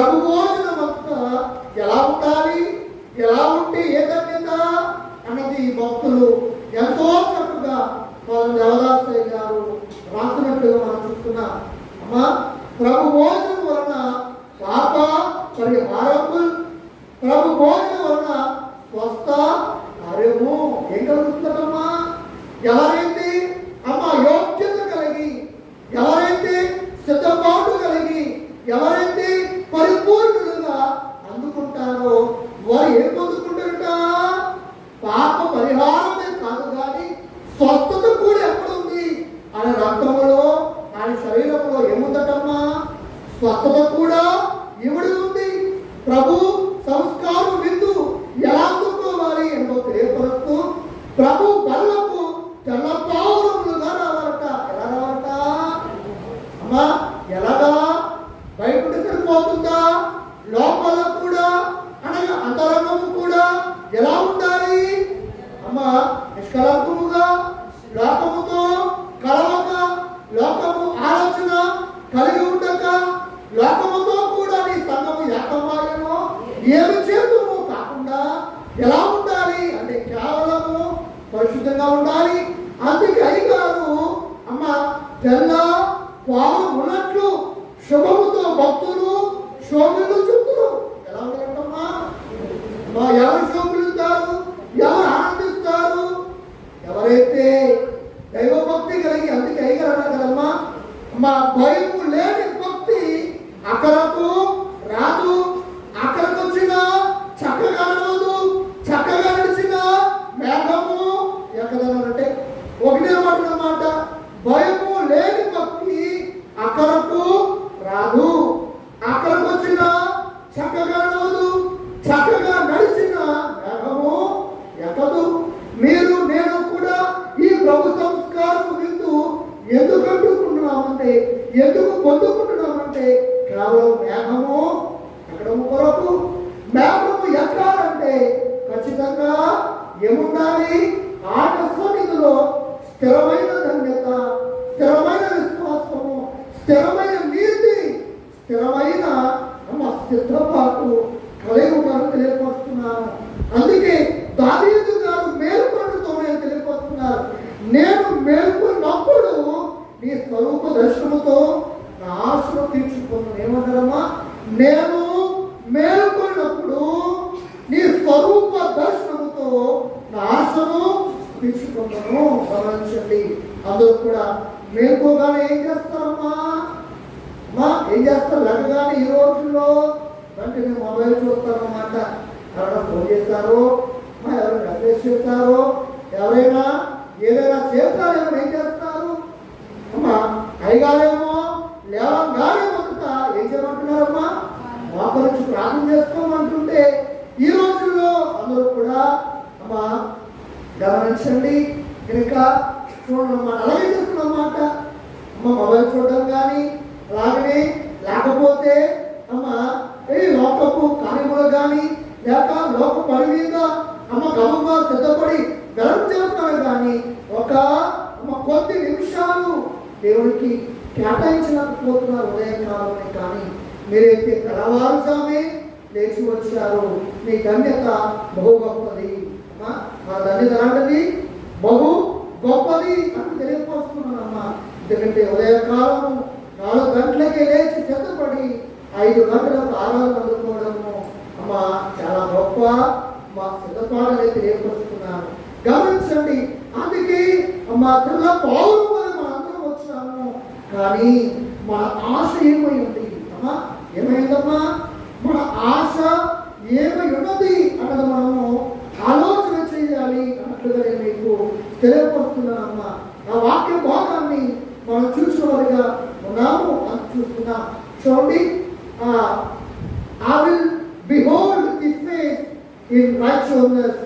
ప్రభు భోజనం అంతా ఎలా ఉండాలి, ఎలా ఉంటే ఏ ధన్యత అన్నది భక్తులు ఎంతో చక్కగా దేవదాసయ్య గారు రాసినట్లుగా మనం చూస్తున్నాం. అమ్మా, ప్రభు భోజనం వలన పాప పరిహారము, ప్రభు భోజనం వలన స్వస్థ కార్యము ఏం కలుగుతుందమ్మా? ఎవరైతే అమ్మా యోగ్యత కలిగి, ఎవరైతే సిద్ధపాటు కలిగి, ఎవరైతే పరిపూర్ణులుగా అందుకుంటారో వారు ఏం పొందుకుంటారట? పాప పరిహారమే కాదు కానీ స్వస్థత కూడా ఎక్కడుంది? ఆయన రక్తంలో, ఆయన శరీరంలో ఏముందటమ్మా? స్వస్థత కూడా ఇవిడి ఉంది. ప్రభు సంస్కారం విందు ఎలా అందుకోవాలి ఎంతో తెలియపరుస్తూ ప్రభు బల్లకు తెల్లపావురములుగా రావాలట. ఎలా రావాలట అమ్మా? ఎలాగా? బయట సరిపోతుందా? లోపల కూడా అనగా అంతరంగము కూడా ఎలా ఉండాలి అమ్మా? నిష్కలంకముగా, లోకముతో కలవక, లోకము ఆలోచన కలిగి ఉండక, లోకముతో కూడా నీ సంఘము ఏకమాయను ఏమి చేతుము కాకుండా ఎలా ఉండాలి అంటే కేవలము పరిశుద్ధంగా ఉండాలి. అందుకే అయ్యగారు అమ్మ తెల్ల పాలు ఉన్నట్లు శుభముతో భక్తులు శోభలు చెప్తున్నారు. ఎలా ఉంటారమ్మా? ఎవరు శోభిస్తారు? ఎవరు ఆనందిస్తారు? ఎవరైతే దైవభక్తి కలిగి, అందుకే అయ్యగారు అన్నారు కదమ్మా, మా భయము లేని భక్తి అక్కడకు రాదు, అక్కడికి వచ్చిన చక్కగా నడవదు, చక్కగా నడిచిన మేఘము ఎక్కదనంటే ఒకటే మాట అన్నమాట. భయము లేని భక్తి అక్కడకు రాదు, అక్కడికి వచ్చిన చక్కగా నడవదు, చక్కగా నడిచిన మేఘము ఎక్కదు. మీరు నేను కూడా ఈ ప్రభు సంస్కారం విందు ఎందుకు అందుకుంటున్నామంటే, ఎందుకు పొందుకుంటున్నామంటే కేవలం మేఘము ఎక్కడము కొరకు. మేఘము ఎక్కాలంటే ఖచ్చితంగా ఏముండాలి? ఆయన సన్నిధిలో స్థిరమైన ధన్యత, స్థిరమైన విశ్వాసము, స్థిరమైన నీతి, స్థిరమైన సిద్ధపాటు కలిగి ఉండాలని తెలియపరుస్తున్నాను. అందుకే దావీదు గారు మేల్కొనడంతోనే తెలియపరుస్తున్నారు, నేను మేల్కొన్నప్పుడు నీ స్వరూప దర్శనముతో నా ఆశను తీర్చుకున్నాను. ఏమన్నారమ్మా? నేను మేల్కొన్నప్పుడు నీ స్వరూప దర్శనముతో నా ఆశను తీర్చుకున్నాను. గమనించండి, అందరూ కూడా మేల్కోగానే ఏం చేస్తారమ్మా? అమ్మా ఏం చేస్తారు? లెక్కగానే ఈ రోజుల్లో అంటే నేను మొబైల్ చూస్తానన్నమాట. ఎవరైనా ఫోన్ చేస్తారో, ఎవరైనా మెసేజ్ చేస్తారో, ఎవరైనా ఏదైనా చేస్తారో, ఏమైనా ఏం చేస్తారు? అమ్మా అయ్యగారేమో లేవగానే మొదట ఏం చేయమంటున్నారమ్మా? మోకరించి ప్రార్థన చేసుకోమంటుంటే ఈ రోజుల్లో అందరూ కూడా అమ్మా గమనించండి. ఇంకా చూడమ్మా అలాగే చేస్తున్నమాట. అమ్మ మొబైల్ చూడడం కానీ అలాగనే, లేకపోతే అమ్మ ఈ లోకపు కార్యములు కానీ, లేక లోక పని మీద అమ్మ గమగా సిద్ధపడి గర్వం చేస్తున్నారు కానీ ఒక అమ్మ కొద్ది నిమిషాలు దేవుడికి కేటాయించలేకపోతున్నారు ఉదయకాలమే. కానీ మీరైతే తెల్లవారుజామే లేచి వచ్చారు. మీ ధన్యత బహు గొప్పది. అమ్మా మా ధన్యత లాంటిది, బహు గొప్పది అని తెలియపరుస్తున్నానమ్మా. ఎందుకంటే ఉదయకాలము 4 గంటలకే లేచి సిద్ధపడి 5 గంటలకు ఆరాధన అందుకోవడము అమ్మా చాలా గొప్ప మా సిద్ధపాటనే తెలియపరుస్తున్నాను. గమనించండి, అందుకే అమ్మా తెల్ల పావులు మనం అందరం వచ్చాము. కానీ మన ఆశ ఏమైంది అమ్మా? ఏమైందమ్మా? మన ఆశ ఏమై ఉన్నది అన్నది మనము ఆలోచన చేయాలి అన్నట్లుగా నేను మీకు తెలియపరుస్తున్నానమ్మా. ఆ వాక్య భాగాన్ని మనం చూసిన వారిగా ఉన్నాము అని చూస్తున్నాం. చూడండి, I will behold the face in righteousness.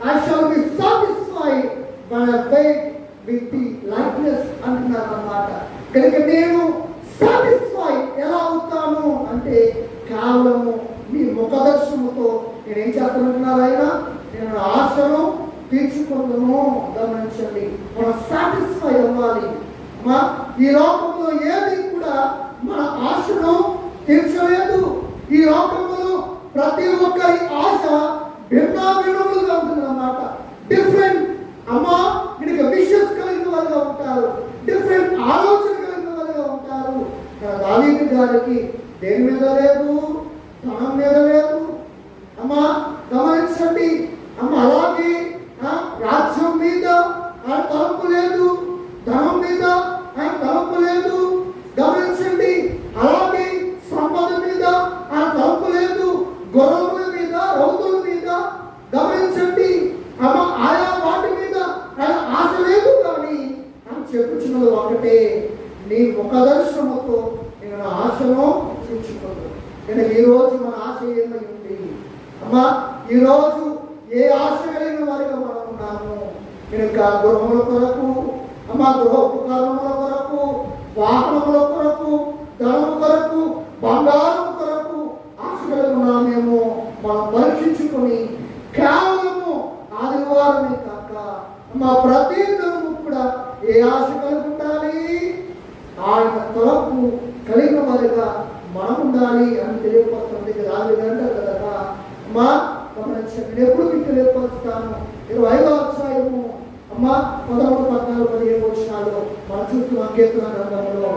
I shall be satisfied when I wait with the likeness అంటున్నారు అన్నమాట. కనుక నేను సాటిస్ఫై ఎలా అవుతాను అంటే కేవలము మీ ముఖదర్శనముతో నేనేం చేస్తానంటున్నారు ఆయన? నేను ఆశను తీర్చుకుందాము. గమనించండి, మనం సాటిస్ఫై అవ్వాలి. ఈ లోకంలో ఏది కూడా మన ఆశను తీర్చలేదు. ఈ లోకములో ప్రతి ఒక్కరి ఆశ భిన్నాభిన్నములుగా ఉంటుందన్నమాట. డిఫరెంట్ అమ్మా వీడికి విషస్ కలిగిన వారుగా ఉంటారు, డిఫరెంట్ ఆలోచన కలిగిన వారుగా ఉంటారు. దావీదు గారికి దేని మీద లేదు, ధనం మీద లేదు. అమ్మా గమనించండి అమ్మ, అలాగే రాజ్యం మీద ఆయన తలంపు లేదు, ధనం మీద ఆయన తలంపు లేదు. గమనించండి అలాగే సంపద మీద ఆయన తలంపు లేదు, గొర్రెల మీద, రౌతుల మీద. గమనించండి అమ్మ, ఆయా వాటి మీద ఆయన ఆశ లేదు. కానీ ఆయన చెప్పుచున్నది ఒకటే, నీ ముఖ దర్శనముతో నేను నా ఆశను చూచుకోను. నేను ఈరోజు మన ఆశ ఏమై ఉంది అమ్మా? ఈరోజు ఏ ఆశ కలిగిన వారిగా మనం ఉన్నాము? నేను గృహముల కొరకు అమ్మా, గృహ ఉపకరణముల కొరకు, వాహనముల కొరకు, ధనము కొరకు, బంగారం కొరకు ఆశ కలిగి ఉన్నామేమో మనం పరీక్షించుకొని కేవలము ఆదివారమే కాక అమ్మా ప్రతి దినము కూడా ఏ ఆశ కలిగి ఉండాలి? ఆయన తలపు కలిగిన వారిగా మనం ఉండాలి అని తెలియపరుస్తుంది. రాజు అంటారు కదా అమ్మా, గమనించండి, నేను ఎప్పుడు మీకు తెలియపరుస్తాను. 25వ అధ్యాయము అమ్మా 13, 14, 15 వచనాలు మనం చూస్తున్నాం కీర్తన గ్రంథంలో.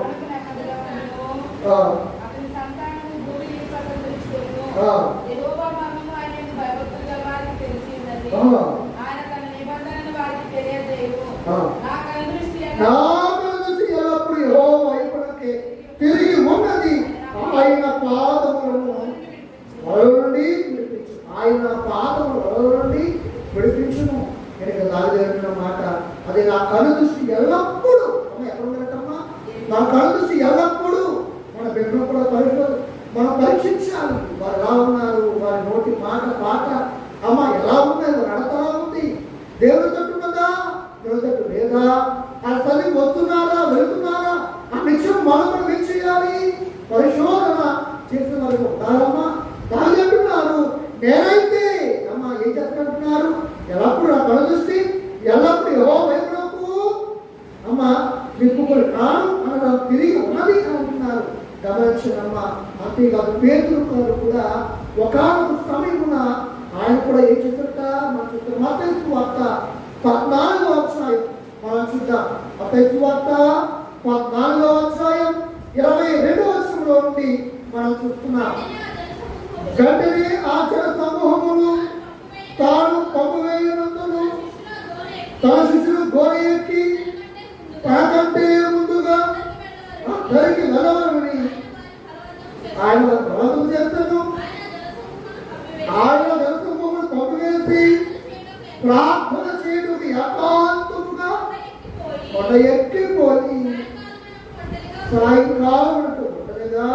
ఎల్లప్పుడు యెహోవా వైపునకే తిరిగి ఉన్నది, ఆయన పాదములను వలల నుండి విడిపించు, ఆయన పాదములు వలల నుండి విడిపించును. నేను దారిన మాట అది నా కను దృష్టి ఎల్లప్పుడూ ఎక్కడ ఉండటమ్మా, నా కను దృష్టి ఎల్లప్పుడూ మన బిడ్డలు కూడా మనం పరీక్షించాలి. వారు ఎలా ఉన్నారు, వారి నోటి మాట పాట అమ్మ ఎలా ఉన్నాయి, వారు నడతా ఉంది, దేవుడి తట్టున్నదా, దేవుడి తట్టు లేదా, ఆ తల్లి వస్తున్నారా వెళ్తున్నారా ఆ నిత్యం మనం కూడా ఏం చేయాలి? పరిశోధన చేసిన వారికి ఉండాలమ్మా. దాని అంటున్నారు, నేనైతే అమ్మ ఏం చేస్తున్నారు, ఎల్లప్పుడు నా కళ దృష్టి ఎల్లప్పుడు యెహోవా వైపునకు అమ్మ దిక్కులు కాను అనగా తిరిగి ఉన్నది అని అంటున్నారు. గమనించనమ్మా. అంతేకాదు పేతురు గారు కూడా ఒకానొక సమయమున ఆయన కూడా ఏం చేస్తారట, మనం చూస్తాం మత్తయి సువార్త 14వ అధ్యాయం మనం చూద్దాం. మత్తయి సువార్త 14వ అధ్యాయం 22వ వచనంలో నుండి మనం చూస్తున్నాం. వెంటనే ఆ జన సమూహములు తాను పంపువేయనందును తన శిష్యులు గోడ ఎక్కి తనకంటే ముందుగా అక్కడికి వెళ్ళవాలని ఆయన బలవం చేస్తాను. ఆయన జన సమూహములు పంపివేసి ప్రార్థన చేయడానికి ఏకాంతముగా కొండ ఎక్కిపోయి సాయంకాలం ఉండగా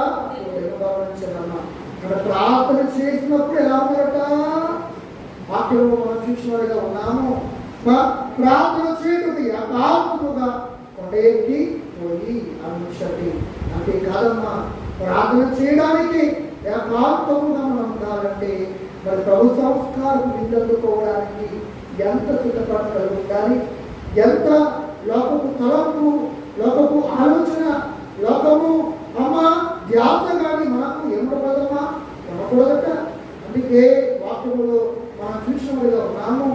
అక్కడ ప్రార్థన చేసినప్పుడు ఎలా ఉన్నారట, వాక్యంలో మనం చూసిన వారిగా ఉన్నాము. ప్రార్థన చేయడానికి ఏకాంతముగా కొండ ఎక్కి పోయి అంశండి. అంతేకాదమ్మా, ప్రార్థన చేయడానికి ఏకాంతముగా మనం ఉండాలంటే మరి ప్రభు సంస్కారం నిందుకోవడానికి ఎంత సిద్ధపడ ఉండాలి, ఎంత లోకపు తలంపు, లోకపు ఆలోచన, లోకము అమ్మ ధ్యాస కానీ మనకు ఏముండకూడదమ్మా, ఉండకూడదట. అందుకే వాక్యములో మనం చూసిన వారిగా ఉన్నాము.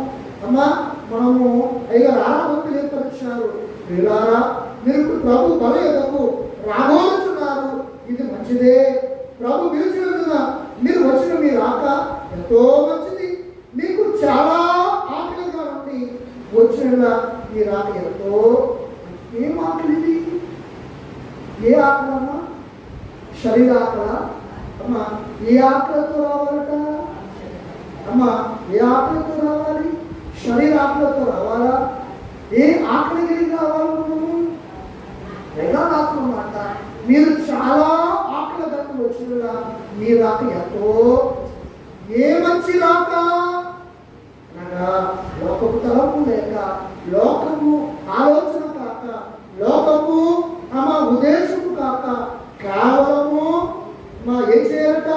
అమ్మా మనము అయ్యా ఆరాధనలు ఏర్పరిచారు, వీళ్ళారా మీరు ప్రభు బల ఎదకు రాబోతున్నారు, ఇది మంచిదే. ప్రభు పిలిచినందున మీరు వచ్చిన మీ రాక ఎంతో మంచిది. మీకు చాలా ఆకలిగా ఉంది, వచ్చిన మీ రాక ఎంతో. ఏం ఆకలిది? ఏ ఆకలమ్మా? శరీర ఆకల అమ్మా? ఏ ఆకలితో రావాలట అమ్మా? ఏ ఆకలితో రావాలి? శరీర ఆకలితో రావాలా? ఏ ఆకలి కలిగి రావాలి? ఎలా రాస్తున్నమాట, మీరు చాలా ఆకలి దగ్గర వచ్చిన మీ రాక ఎంతో. ఏ మంచి రాక అనగా లోకపు తలపు లేక, లోకము ఆలోచన కాక, లోకము అమ్మ ఉద్దేశము కాక, కేవలము మా ఏం చేయాలట,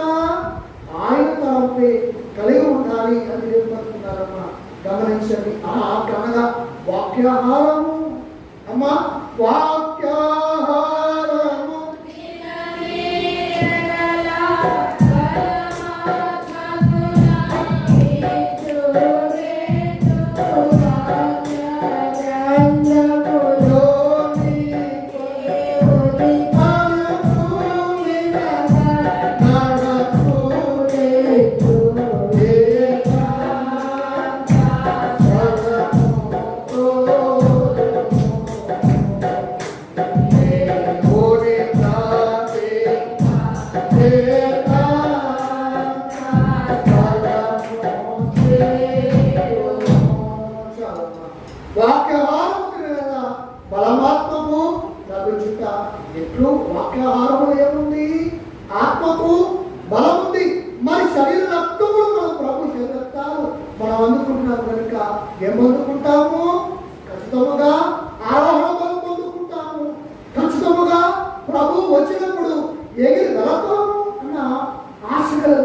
ఆయన తలంపై కలిగి ఉండాలి అని తెలియపడుతున్నారమ్మా. గమనించండి. ఆ అనగా వాక్యాహారము అమ్మా, వాక్యాహారము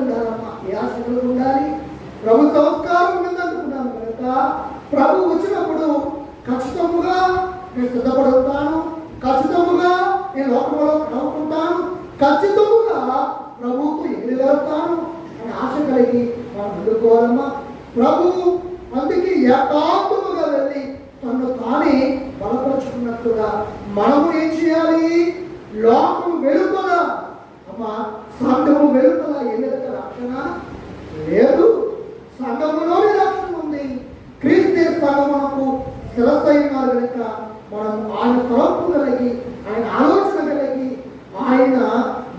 ఉండాలమ్మా. ఏ ఆశ కలిగి ఉండాలి? ప్రభు సంస్కారం ఉందనుకున్నాను కనుక ప్రభు వచ్చినప్పుడు ఖచ్చితముగా నేను సిద్ధపడుతాను, ఖచ్చితముగా నేను లోకంలో నవ్వుకుంటాను, ఖచ్చితముగా ప్రభువుకు ఎగిరి వెళ్తాను అని ఆశ కలిగి మనం ముందుకోవాలమ్మా. ప్రభు అందుకే ఏకాంతముగా వెళ్ళి తను తానే బలపరుచుకున్నట్లుగా మనము ఏం చేయాలి? లోకం వెలుపల అమ్మా, సంఘము వెలుపల ఎన్నిక రక్షణ లేదు, సంఘములోనే రక్షణ ఉంది. క్రీస్తు సంఘమునకు శిరస్సైనారు కనుక మనం ఆయన తలంపు కలిగి, ఆయన ఆలోచన కలిగి, ఆయన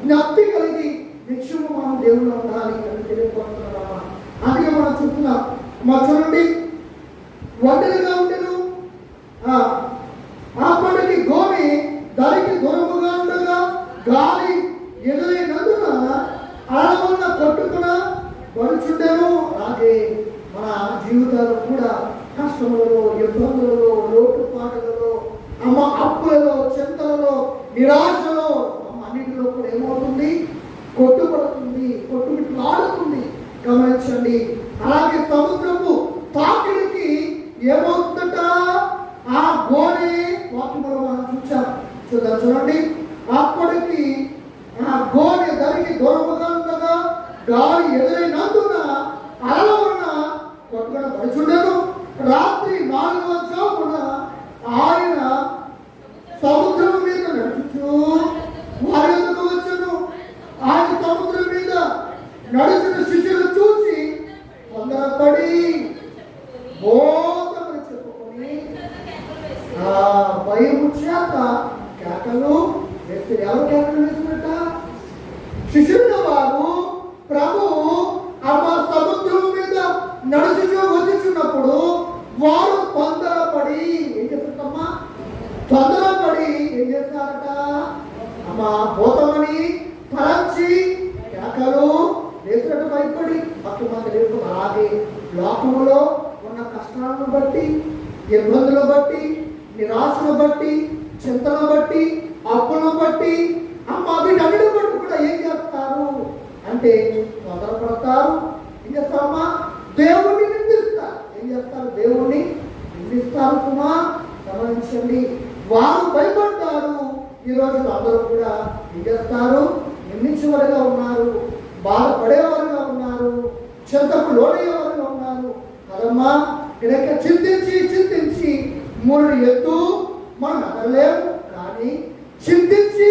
జ్ఞప్తి కలిగి నిత్యము మనం దేవుళ్ళు ఉండాలి అని తెలియకపోతున్నామా. అందుకే మనం చూస్తున్నాం. మా చూడండి, ఒంటరిగా ఉండేను అప్పటికి గోమి దానికి దూరముగా ఉండగా గాలి ఎదురైనందున అడవున్న కొట్టుకున పడుచుండేను. అలాగే మన జీవితాలు కూడా కష్టములలో, ఇబ్బందులలో, లోటుపాటులలో, అమ్మ అప్పులలో, చింతలలో, నిరాశలో అన్నింటిలో కూడా ఏమవుతుంది? కొట్టుపడుతుంది, కొట్టుమిట్లాడుతుంది. గమనించండి. అలాగే సముద్రపు తాకిడికి ఏమవుతుందట? ఆ గోడె వాక్యములో మనం చూద్దాం. చూడండి, అప్పటికి ఆ గోడె దానికి దూరముగా ఉండగా గాలి ఎదురైనందున అలలో ఉన్న కొట్టుకున్న పడుచుండెను. రాత్రి 4వ జామున ఆయన సముద్రం మీద నడుచుచు వారి ఎదుకు వచ్చెను. ఆయన సముద్రం మీద నడుచున్న శిష్యులు చూసి తొందరపడి బోధమని చెప్పుకొని భయము చేత కేకలు వేసి, ఎవరు కేకలు వేసినట్ట? శిష్యుల వారు ప్రభు అమ్మ సముద్రం మీద నడుచుచూ వచ్చుచున్నప్పుడు వారు తొందరపడి ఏం చేస్తారమ్మా? తొందరపడి ఏం చేస్తారట? అమ్మ భూతమని తలంచి కేకలు వేసినట్టు భయపడి భక్తుమంది లేదు. అలాగే లోకములో ఉన్న కష్టాలను బట్టి, ఇబ్బందులు బట్టి, నిరాశను బట్టి, చింతను బట్టి, అప్పులను బట్టి అమ్మ వీటన్నిటి బట్టి కూడా ఏం చేస్తారు అంటే తొందరపడతారు. ఏం చేస్తారమ్మా? దేవుణ్ణి నిందిస్తారు. ఏం చేస్తారు? దేవుణ్ణి నిందిస్తారు. సుమా గమనించండి. వారు భయపడ్డారు. ఈ రోజు అందరూ కూడా ఏం చేస్తారు? నిందించేవారుగా ఉన్నారు, బాధపడేవారుగా ఉన్నారు, చింతకు లోడయ్యేవారుగా ఉన్నారు కదమ్మా. కనుక చింతించి మూడు ఎత్తు మనం నగరలేము. కానీ చింతించి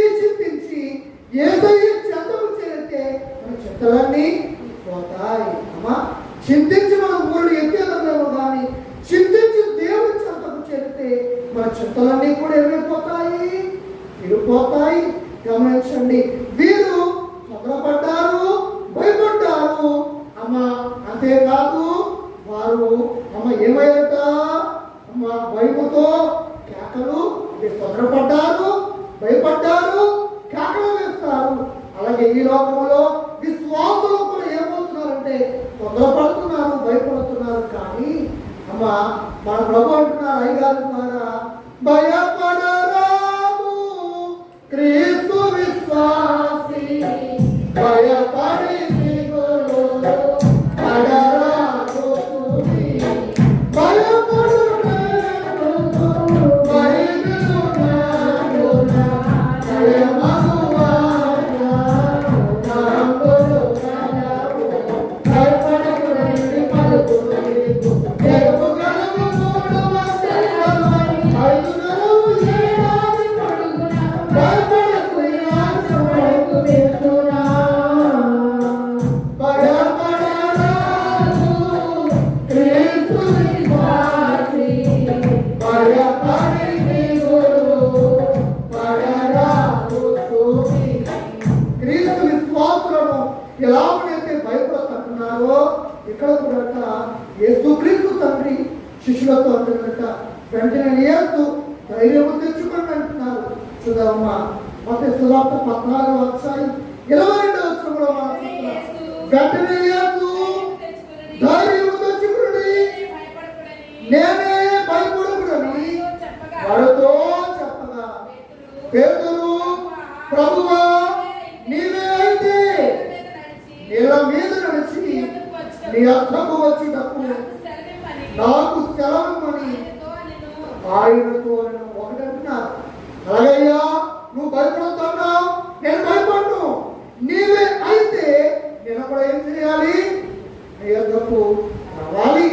ఏదైనా చెంతకు చేరితే మన చింతలన్నీ పోతాయి. అమ్మా, చింతించి మనం మూడు ఎత్తేదలేము, కానీ చింతించి దేవుడి చెంతకు చేరితే మన చింతలన్నీ కూడా ఏమైపోతాయి? తిరిగిపోతాయి. గమనించండి. వీరు తొందరపడ్డారు, భయపడ్డారు. అమ్మ అంతేకాదు వారు అమ్మ ఏమయ్యారట? అమ్మ భయముతో కేకలు, తొందరపడ్డారు, భయపడ్డారు, కేకలు వేస్తారు. అలాగే ఈ లోకంలో విశ్వాసులు కూడా ఏమవుతున్నారంటే తొందరపడుతున్నారు, భయపడుతున్నారు. కానీ అమ్మ మన ప్రభు అంటున్నారు అయ్యగారు ద్వారా, భయపడరాదు క్రీస్తు విశ్వాసి, భయపడి ఎలాగైతే భయపడుతున్నారో ఇక్కడ కూడా యేసుక్రీస్తు తండ్రి శిష్యులతో అంటున్నట్ట, వెంటనే యేసు ధైర్యం తెచ్చుకోండి అంటున్నారు. చూద్దామమ్మా, మత్తయి సువార్త 14:22 మనం వెంటనే యేసు ధైర్యం తెచ్చుకోండి, నేనే భయపడకూడని వారితో చెప్పగా, పేతురు ప్రభువా నీవే అయితే నీళ్ళ మీద నడిచి నీ అర్థకు వచ్చుటకు నాకు సెలవుమని ఆయనతో ఒకటంటున్నారు. అలాగయ్యా, నువ్వు భయపడుతున్నావు, నేను భయపడ్ను. నీవే అయితే నేను కూడా ఏం చేయాలి? నీ యొద్దకు రావాలి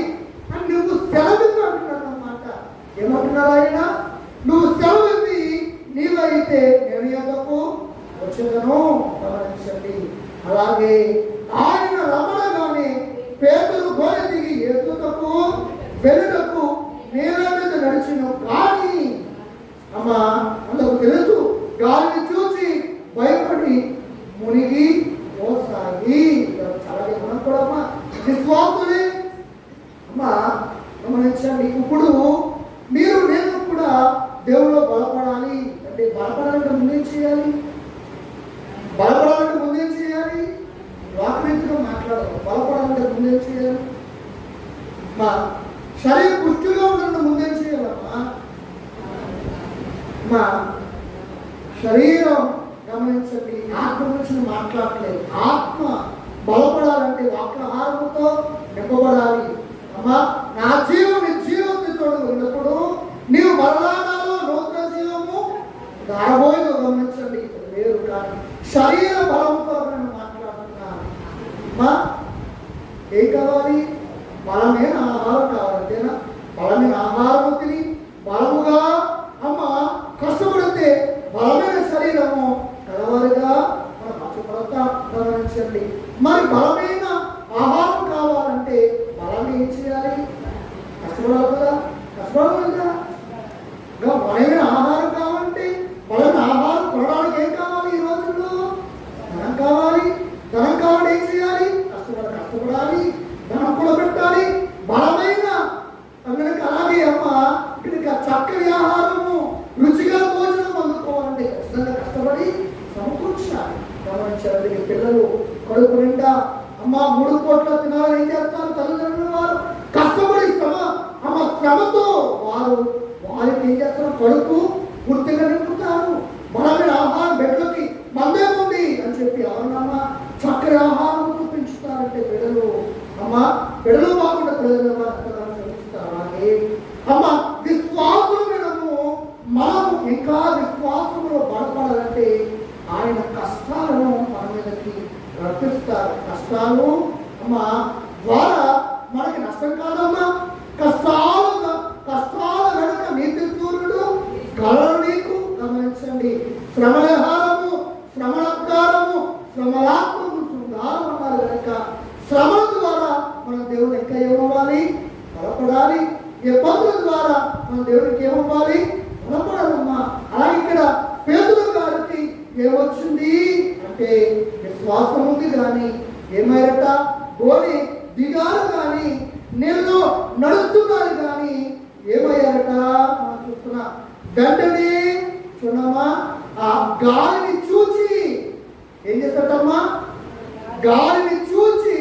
అని నువ్వు సెలవు అంటున్నాడు అన్నమాట. ఏమంటున్నాడు ఆయన? నువ్వు సెలవు నీవైతే నేను యొద్దకు వచ్చేదను. గమనించండి. అలాగే ఆయన రమణగానే పేతురు గోడె దిగి ఎత్తుటకు వెలుటకు నీళ్ళ మీద నడిచిన కానీ అమ్మా అందుకు తెలుసు, గాలిని చూసి భయపడి మునిగి పోసాగి. అలాగే మనం కూడా అమ్మా విశ్వాసులే. అమ్మా గమనించండి. ఇప్పుడు మీరు నేను కూడా దేవుల్లో బలపడాలి అంటే, బలపడాలంటే ముందేం చేయాలి? బలపడాలంటే ముందేం చేయాలి? వాక్యంతో మాట్లాడాలి. బలపడాలంటే ముందేం చేయాలి? మా శరీర పుష్టిగా ఉండాలంటే ముందేం చేయాలమ్మా? మా శరీరం గమనించండి, ఆత్మ గురించి మాట్లాడలేదు. ఆత్మ బలపడాలంటే వాక్యాహారంతో నింపబడాలి. అమ్మా, నా జీవం నీ జీవంతో ఉన్నప్పుడు నీవు మరణాలలో నూతన జీవము రాబోయేదో గమనించండి. వేరు కానీ శరీర బలంతో నేను మాట్లాడుతున్నాను. అమ్మా, ఏం కావాలి? బలమైన ఆహారం కావాలంటేనా? బలమైన ఆహారం తిని బలముగా అమ్మ కష్టపడితే బలమైన శరీరము కలవాలిగా మనం కష్టపడతా. గమనించండి. మరి బలమైన ఆహారం కావాలంటే బలం ఏం చేయాలి? కష్టపడాలి కదా, కష్టపడాలి కదా. బలమైన ఆహారం కావాలంటే బలమైన ఆహారం కొనడానికి ఏం కావాలి? ఈ రోజుల్లో ధనం కావాలి. ధనం కావాలంటే ఏం చేయాలి? కష్టపడాలి, ధనం కూడా పెట్టాలి. బలమైన అందరికి అలాగే అమ్మ ఇక చక్కని ఆహారము రుచిగా భోజనం అందుకోవాలంటే ఖచ్చితంగా కష్టపడి సమకూర్చాలి. గమనించాలి. పిల్లలు కడుపు నిండా అమ్మ 3 పూట్ల తినాలని ఏం చేస్తారు? తల్లిదండ్రులు వారు కష్టపడి శ్రమతో వారికి ఏం చేస్తారు? కడుపు పూర్తిగా నింపుతారు. బలమైన ఆహారం బెడ్లకి మందే ఉంది అని చెప్పి ఎవరన్నా చక్కని ఆహారం పెంచుతారంటే బిడ్డలు బిడ్డలు బాగుంటే ప్రయోజనం అలాగే అమ్మ విశ్వాసము మనము ఇంకా విశ్వాసంలో బలపడాలంటే ఆయన కష్టాలను మన మీదకి రప్పిస్తారు. కష్టాలు అమ్మ ద్వారా మనకి నష్టం కాదమ్మా. కష్టాల వెనుక నీతి సూర్యుడు కలరు నీకు. గమనించండి. శ్రమలహారము, శ్రమణకారము, శ్రమలాత్మకు శృంగారం అన్నారు కనుక శ్రమల ద్వారా మన దేవుడు ఇంకా ఏమవ్వాలి? బలపడాలి. ఇబ్బందుల ద్వారా మన దేవుడికి ఏమవ్వాలి? బలపడాలమ్మా. అలాగే ఇక్కడ పేతురు గారికి ఏమొచ్చింది అంటే విశ్వాసం ఉంది కానీ ఏమైరట? గోని దిగారు కానీ నీళ్ళు నడుస్తున్నారు కానీ ఏమయ్యారట? మనం చూస్తున్నా. వెంటనే చూడమ్మా, ఆ గాలిని చూచి ఏం చేస్తాడమ్మా? గాలిని చూచి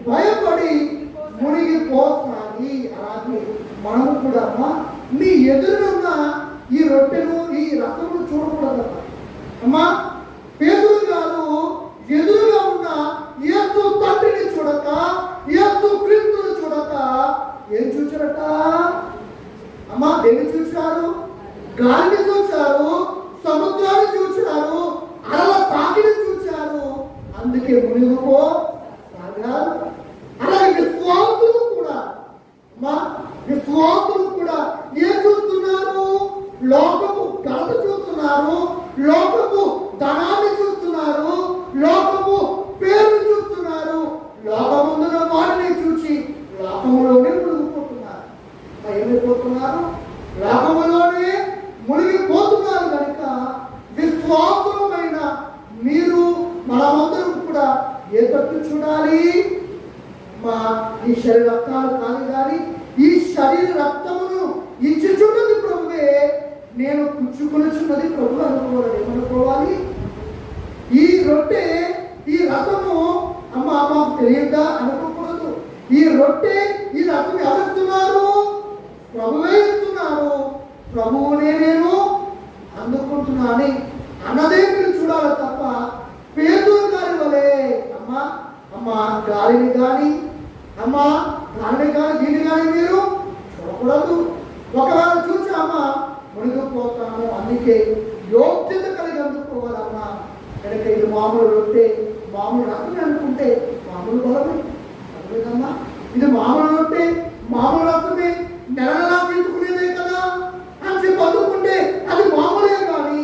భయపడి మునిగిపోసాగి. అలాగే మనము కూడా అమ్మా మీ ఎదురున్న ఈ రొట్టెను ఈ రసమును చూడకూడదమ్మా. అమ్మా పేతురు గారు ఎదురుగా ఉన్న యేసు తండ్రిని చూడక, యేసు క్రీస్తుని చూడక ఏం చూచారట? అమ్మా దేన్ని చూచారు? గాలిని చూచారు, సముద్రాన్ని చూచారు, అలల తాకిని చూచారు. అందుకే మునిగిపోసాగారు. అలాగే విశ్వాసులు కూడా అమ్మా విశ్వాసులు కూడా ఏం చూస్తున్నారు? లోకపు ఘనత చూస్తున్నారు, లోకపు ధనాన్ని చూస్తున్నారు, లోకపు పేరు చూస్తున్నారు. లోకముందున వాడిని చూసి లోకములోనే మునిగిపోతున్నారు. ఏమైపోతున్నారు? లోకములోనే మునిగిపోతున్నారు. కనుక విశ్వాసమైన మీరు మనమందరం కూడా ఏ తట్టు చూడాలి? మా ఈ శరీర రక్తాలు కాదు కానీ ఈ శరీర రక్తమును ఇచ్చుచున్నది ప్రభువే, నేను పుచ్చుకొనుచున్నది ప్రభు అనుకోవాలి. ఏమనుకోవాలి? ఈ రొట్టె ఈ రసము అమ్మ మాకు తెలియదా అనుకోకూడదు. ఈ రొట్టె ఈ రసం ఎవరిస్తున్నారు? ప్రభువే ఇస్తున్నారు. ప్రభువునే నేను అందుకుంటున్నాను అన్నదే మీరు చూడాలి తప్ప పేతురు గారి వలే అమ్మ గాలిని కానీ అమ్మ గాలిని కానీ దీన్ని కానీ మీరు చూడకూడదు. ఒకవేళ చూసి అమ్మ మునిగిపోతాము. అందుకే యోగ్యత కలిగి అందుకోవాలమ్మా. కనుక ఇది మామూలు రొట్టె మామూలు రసం అనుకుంటే మామూలు బలమే అదేదమ్మా. ఇది మామూలు రొట్టె మామూలు రసమే నెలలా తీసుకునేదే కదా అని చెప్పి అందుకుంటే అది మామూలే. కానీ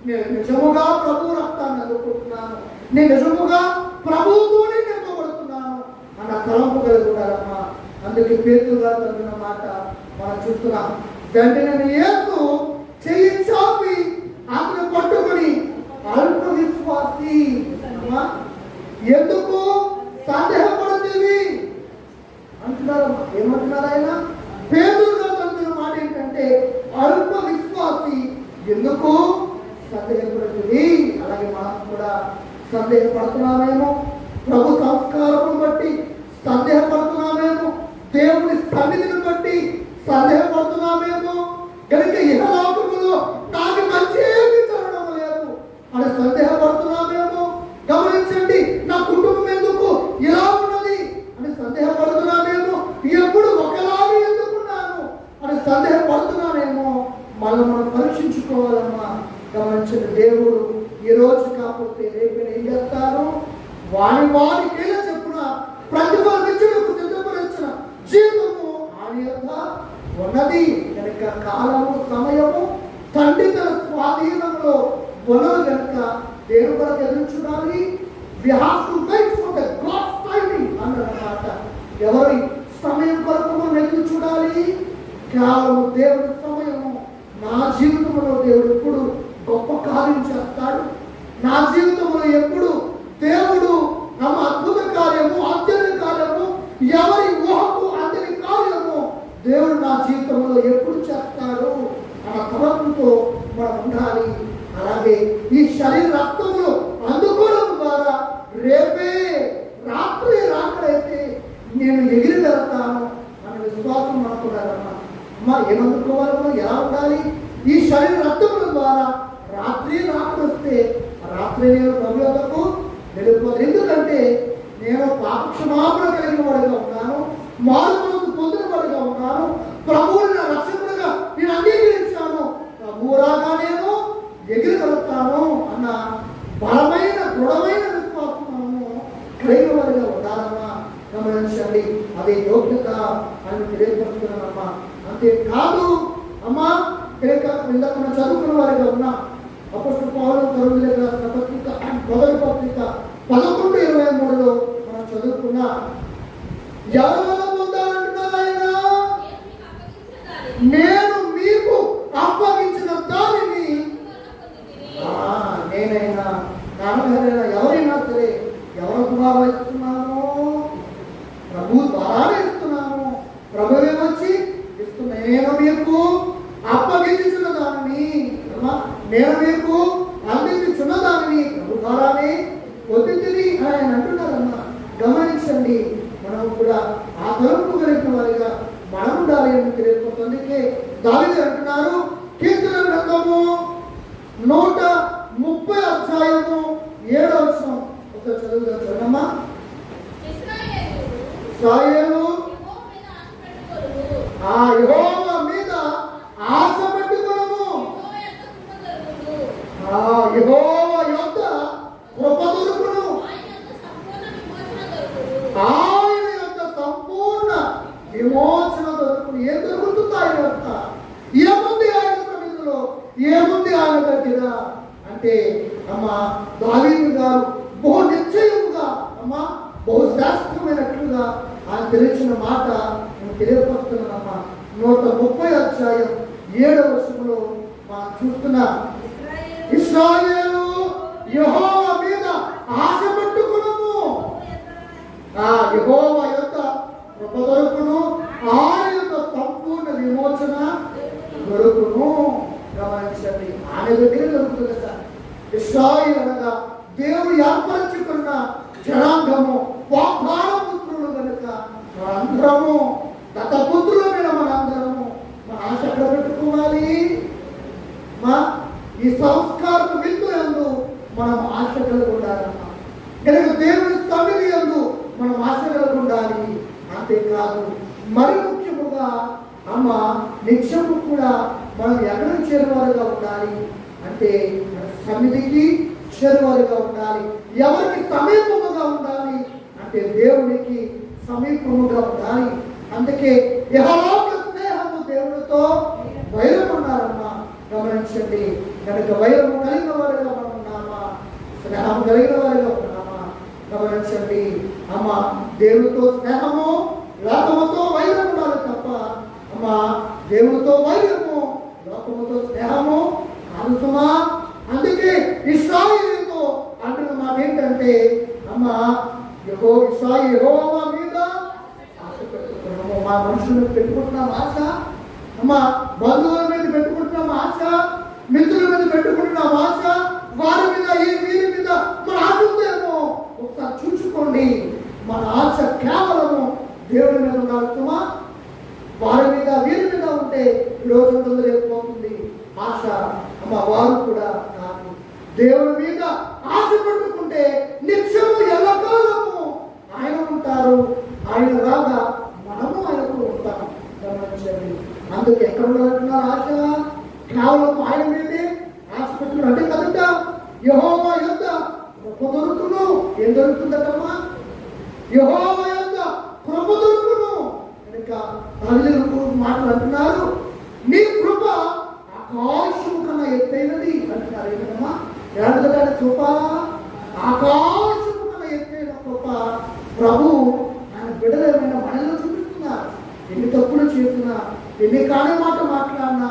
నేను నిజముగా ప్రభు రక్తాన్ని అందుకుంటున్నాను, నేను నిజముగా ప్రభువుతోనే నింపబడుతున్నాను అన్న తలంపు కలిగి ఉండాలమ్మా. అందుకే పేతురు గారు అంటున్న మాట మనం చూస్తున్నాం. వెంటనే యేసు చెయ్యి చాపి అతను పట్టుకొని అల్ప విశ్వాసి ఎందుకు సందేహపడుతుంది అంటున్నారమ్మా. ఏమంటున్నారు ఆయన? పేతురు గారు అంటున్న మాట ఏంటంటే అల్ప విశ్వాసి ఎందుకు సందేహపడుతుంది. అలాగే మనం కూడా సందేహపడుతున్నామేమో, ప్రభు సంస్కారం బట్టి సందేహపడుతున్నామేమో, దేవుని సన్నిధిని బట్టి సందేహపడుతున్నామేమో. కనుక ఇహలోకములో నాకు మంచి ఏమీ జరగడం లేదు అని సందేహపడుతున్నామేమో. గమనించండి, నా కుటుంబం ఎందుకు ఇలా ఉన్నది అని సందేహపడుతున్నామేమో. ఎప్పుడు ఒకలాగే ఎందుకున్నాను అని సందేహపడుతున్నామేమో. మనం పరీక్షించుకోవాలమ్మా. గమనించండి, దేవుడు ఈ రోజు కాకపోతే రేపు ఏం చేస్తారు? వారి కీళ్ళ చెప్పున ప్రతిఫలం ఇచ్చినప్పుడు సిద్ధపరిచిన జీవితము ఆయన యొక్క ఉన్నది. కనుక కాలము సమయము తండ్రి తన స్వాధీనంలో ఉన్నది. కనుక దేవుడు కొరకు ఎదురు చూడాలి. We have to wait for the God's timing అన్నమాట. ఎవరి సమయం కొరకు మనం ఎదురు చూడాలి? కేవలం దేవుడి సమయము. నా జీవితంలో దేవుడు ఎప్పుడు గొప్ప కార్యం చేస్తాడు. నా జీవితంలో ఎప్పుడు దేవుడు తమ అద్భుత కార్యము ఆశ్చర్య కార్యము ఎవరి ఊహకు అందని కార్యము దేవుడు నా జీవితంలో ఎప్పుడు చేస్తాడు అన్న తలంపుతో మనం ఉండాలి. అలాగే ఈ శరీర రక్తములు అందుకోవడం ద్వారా రేపే రాత్రి రాత్రైతే నేను ఎగిరి వెళ్తాను అన్న విశ్వాసం అనుకున్నారమ్మా. అమ్మా, ఏమందుకోవాలి? మనం ఎలా ఉండాలి? ఈ శరీర రక్తముల ద్వారా రాత్రి వస్తే రాత్రి నేను ప్రభు యొద్దకు వెళ్ళిపోతాను. ఎందుకంటే నేను పాప క్షమాపణ కలిగిన వాడిగా ఉన్నాను, మారు మనసు పొందిన వాడిగా ఉన్నాను, ప్రభువుని నా రక్షకుడిగా నేను అంగీకరించాను. ప్రభువు రాగా నేను ఎగిరి వెళ్తాను అన్న బలమైన దృఢమైన విశ్వాసం మనము కలిగిన వాడిగా ఉండాలమ్మా. గమనించండి, అదే యోగ్యత అని తెలియపరుస్తున్నానమ్మా. అంతేకాదు అమ్మా, ఇందాక మనం చదువుకున్న వారిగా ఉన్నా అపోస్తలుడు పౌలు కొరింథీయులకు రాసిన పత్రిక మొదటి పత్రిక 11:23లో మనం చదువుకున్నా. ఎవరి వల్ల పొందాలంటున్నారు ఆయన? నేను మీకు అప్పగించిన దానిని. నేనైనా నాన్నగారైనా ఎవరైనా సరే ఎవరి ద్వారా ఇస్తున్నాను? ప్రభు ద్వారానే ఇస్తున్నాను. ప్రభువే వచ్చి ఇస్తున్నా. నేను మీకు అప్పగించిన దానిని, నేను మీకు అందించున్న దానిని ప్రభు ద్వారానే పొందింది అని ఆయన అంటున్నారమ్మా. గమనించండి, మనం కూడా ఆ తలంపు కలిగిన వారిగా మనం ఉండాలి అని తెలియకపోతే అందుకే దావీదు అంటున్నారు, కీర్తన గ్రంథము 130 అధ్యాయము 7వ వచనం ఒకసారి చదువుగా చూడమ్మా. ఇశ్రాయేలు యెహోవా మీద ఆశ పెట్టుకొనుము. యెహోవా యొద్ద కృప దొరుకును. ఆయన యొక్క సంపూర్ణ విమోచన దొరుకును. ఏం దొరుకుతుంది ఆయన యొక్క? ఏముంది ఆయన సన్నిధిలో? ఏముంది ఆయన దగ్గర అంటే అమ్మా, దావీదు గారు బహు నిశ్చయముగా అమ్మా బహు శ్రేష్టమైనట్లుగా ఆయన తెలిసిన మాట నేను తెలియపరుస్తున్నానమ్మా. 130 అధ్యాయం 7వ వచనంలో మనం చూస్తున్నా, ఇశ్రాయేలు యెహోవా మీద ఆశ పెట్టుకొనుము. యెహోవా యొక్క కృప దొరుకును. ఆయన యొక్క సంపూర్ణ విమోచన దొరుకును. గమనించండి, ఆయన దగ్గర దొరుకుతుంది సార్. ఇశ్రాయేలు అనగా దేవుడు ఏర్పరచుకున్న జనాంగము, వాగ్దాన పుత్రులు కనుక మనందరము దత్తపుత్రులమైన మనందరము మన ఆశ ఎక్కడ పెట్టుకోవాలి? ఈ సంస్కారం విందు యందు మనం ఆశ కలిగి ఉండాలమ్మా. కనుక దేవుని సన్నిధి యందు కలిగి ఉండాలి. అంతేకాదు మరి ముఖ్యముగా అమ్మ నిత్యము కూడా మనం ఎక్కడికి చేరువారుగా ఉండాలి అంటే సన్నిధికి చేరువారుగా ఉండాలి. ఎవరికి సమీపముగా ఉండాలి అంటే దేవునికి సమీపముగా ఉండాలి. అందుకే యెహోవా స్నేహము దేవునితో వైరం ఉన్నారమ్మా. గమనించండి, కనుక వైరము కలిగిన వారిగా మనం ఉన్నామా, స్నేహం కలిగిన వారిగా ఉన్నామా? గమనించండి అమ్మ, దేవునితో స్నేహము, లోకముతో వైరం ఉండాలి తప్ప అమ్మ దేవునితో వైరము, లోకముతో స్నేహము కాదు సుమా. అందుకే ఇశ్రాయేలుతో అంటున్న మాట ఏంటంటే అమ్మ యెహోవా మీద ఆశ పెట్టుకున్నాము. మా మనుషుల మీద పెట్టుకుంటున్నాం ఆశ, అమ్మ బంధువుల మీద పెట్టుకుంటున్నాం ఆశ, మిత్రుల మీద పెట్టుకుంటున్నాం ఆశ, వారి మీద వీరి మీద మన ఆశ ఉందేమో ఒకసారి చూసుకోండి. మన ఆశ కేవలము దేవుడి మీద ఉండాలి సుమా. వారి మీద వీరి మీద ఉంటే ఈరోజు ఉంటుంది, రేపు పోతుంది ఆశ. అమ్మ వారు కూడా కాదు, దేవుడి మీద ఆశ పెట్టుకుంటే నిత్యము ఎల్లకాలము ఆయన ఉంటారు. ఆయన రాగా మనము ఆయనకు ఉంటాం. గమనించండి, అందుకు ఎక్కడ ఉండాలంటున్నారు ఆశ? కేవలం ఆయన మీదే ఆశ పెట్టుకుని అంటే కదంట. యెహోవా యొద్ద కృప దొరుకును. ఏం దొరుకుతుందటమ్మా? యెహోవా యొద్ద కృప దొరుకును. కనుక తల్లిదండ్రులు మాటలు అంటున్నారు, నీ కృప ఆకాశము కన్నా ఎత్తైనది అంటున్నారు. ఏంటమ్మా? ఏడుదట కృప ఆకాశము కన్నా ఎత్తైన కృప ప్రభు ఆయన బిడ్డలైన మనలో చూపిస్తున్నారు. ఎన్ని తప్పులు చేసినా, ఎన్ని కాని మాట మాట్లాడినా,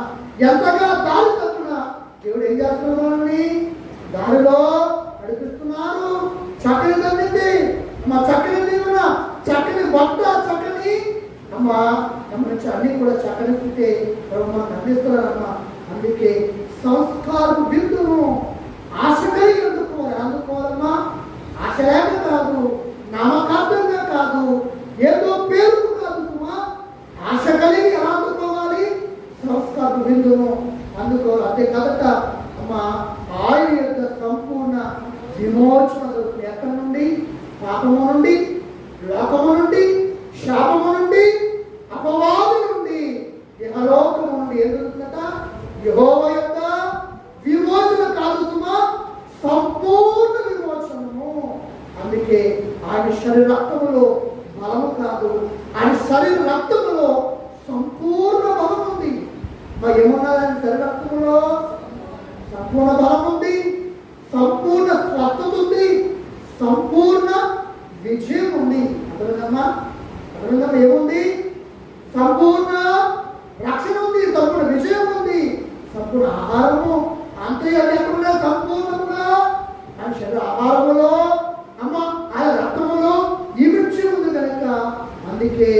ఎంతగా దారి తప్పునా దేవుడు ఏం చేస్తున్నారని దారిలో నడిపిస్తున్నారు. చక్కని తల్లింది అమ్మ, చక్కని దీవెన, చక్కని భర్త, చక్కని అమ్మ గమనించి అన్ని కూడా చక్కని స్థితి ప్రభు మనకు అందిస్తున్నారమ్మా. అందుకే సంస్కారం బిందును ఆశ కలిగి అందుకోవాలమ్మా. ఆశ లేక కాదు, నామకార్థంగా కాదు, ఏదో పేరు కాదు సుమా. ఆశ కలిగి ఎలా అందుకోవాలి? సంస్కార బిందును అందుకోవాలి. అంతే కదట అమ్మ, ఆయన యొక్క సంపూర్ణ విమోచన దొరుకుతుంది. ఎక్కడి నుండి? పాపము నుండి, లోకము నుండి, శాపము నుండి, అపవాదు నుండి, ఇహలోకము నుండి. ఏం దొరుకుతుందట? యెహోవా యొక్క విమోచన కాదు సుమా, సంపూర్ణ విమోచనము. అందుకే ఆయన శరీర రక్తములో బలము కాదు, ఆయన శరీర రక్తములో సంపూర్ణ బలం ఉంది. మరి ఏమన్నా ఆయన శరీర రక్తములో సంపూర్ణ బలం ఉంది, సంపూర్ణ స్వస్థత ఉంది, సంపూర్ణ విజయం ఉంది. అర్థమైందమ్మా? అర్థమైందమ్మా? ఏముంది? సంపూర్ణ రక్షణ ఉంది, సంపూర్ణ విజయం ఉంది, సంపూర్ణ ఆహారము. అంతే లేకుండా సంపూర్ణంగా ఆయన శరీర ఆహారములో అమ్మ ఆయన రక్తములో ఇమిడ్చి ఉంది కనుక అందుకే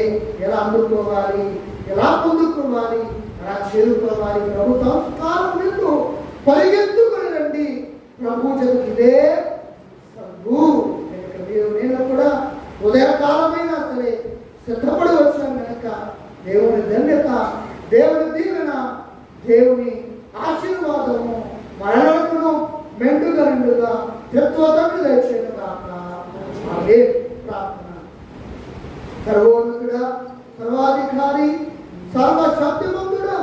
ఎలా అందుకోవాలి, ఎలా పొందుకోవాలి, ఎలా చేరుకోవాలి? ప్రభు సంస్కారం వింటూ పరిగెత్తుకుని రండి ప్రభు జతకి. ఇదే సబ్బు. నేను కూడా ఉదయకాలమైనా సరే సిద్ధపడి వచ్చాను కనుక దేవుని ధన్యత, దేవుని దీవెన, దేవుని ఆశీర్వాదము మరణకును మెండుగా నిండుగా తత్వతండ్రి దయచేయను కాక. అదే ప్రార్థన. సర్వోన్నతుడా, సర్వాధికారి, సర్వశక్తిమంతుడా,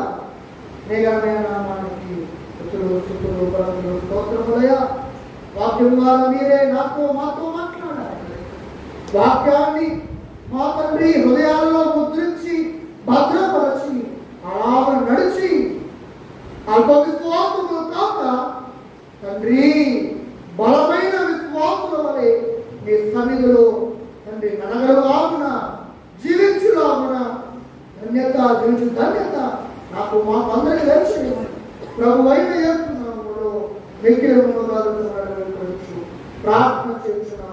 మేఘమైన నామానికి స్తుతులు పలుకులు స్తోత్రములయ్యా. వాక్యం ద్వారా మీరే నాతో మాతో మాట్లాడాలి. వాక్యాన్ని మా తండ్రి హృదయాల్లో ముద్రించి భద్రపరచి అలా నడిచి అల్ప విశ్వాసములు కాక తండ్రి బలమైన విశ్వాసుల వలె మీ సన్నిధిలో తండ్రి నడగలుగాగున జీవించులాగున ధన్యత జీవించు ధన్యత నాకు మా అందరికీ దయచేయమని ప్రభు అయిన యేసునామములో మిక్కిలముగా ప్రార్థన చేస్తున్నాను.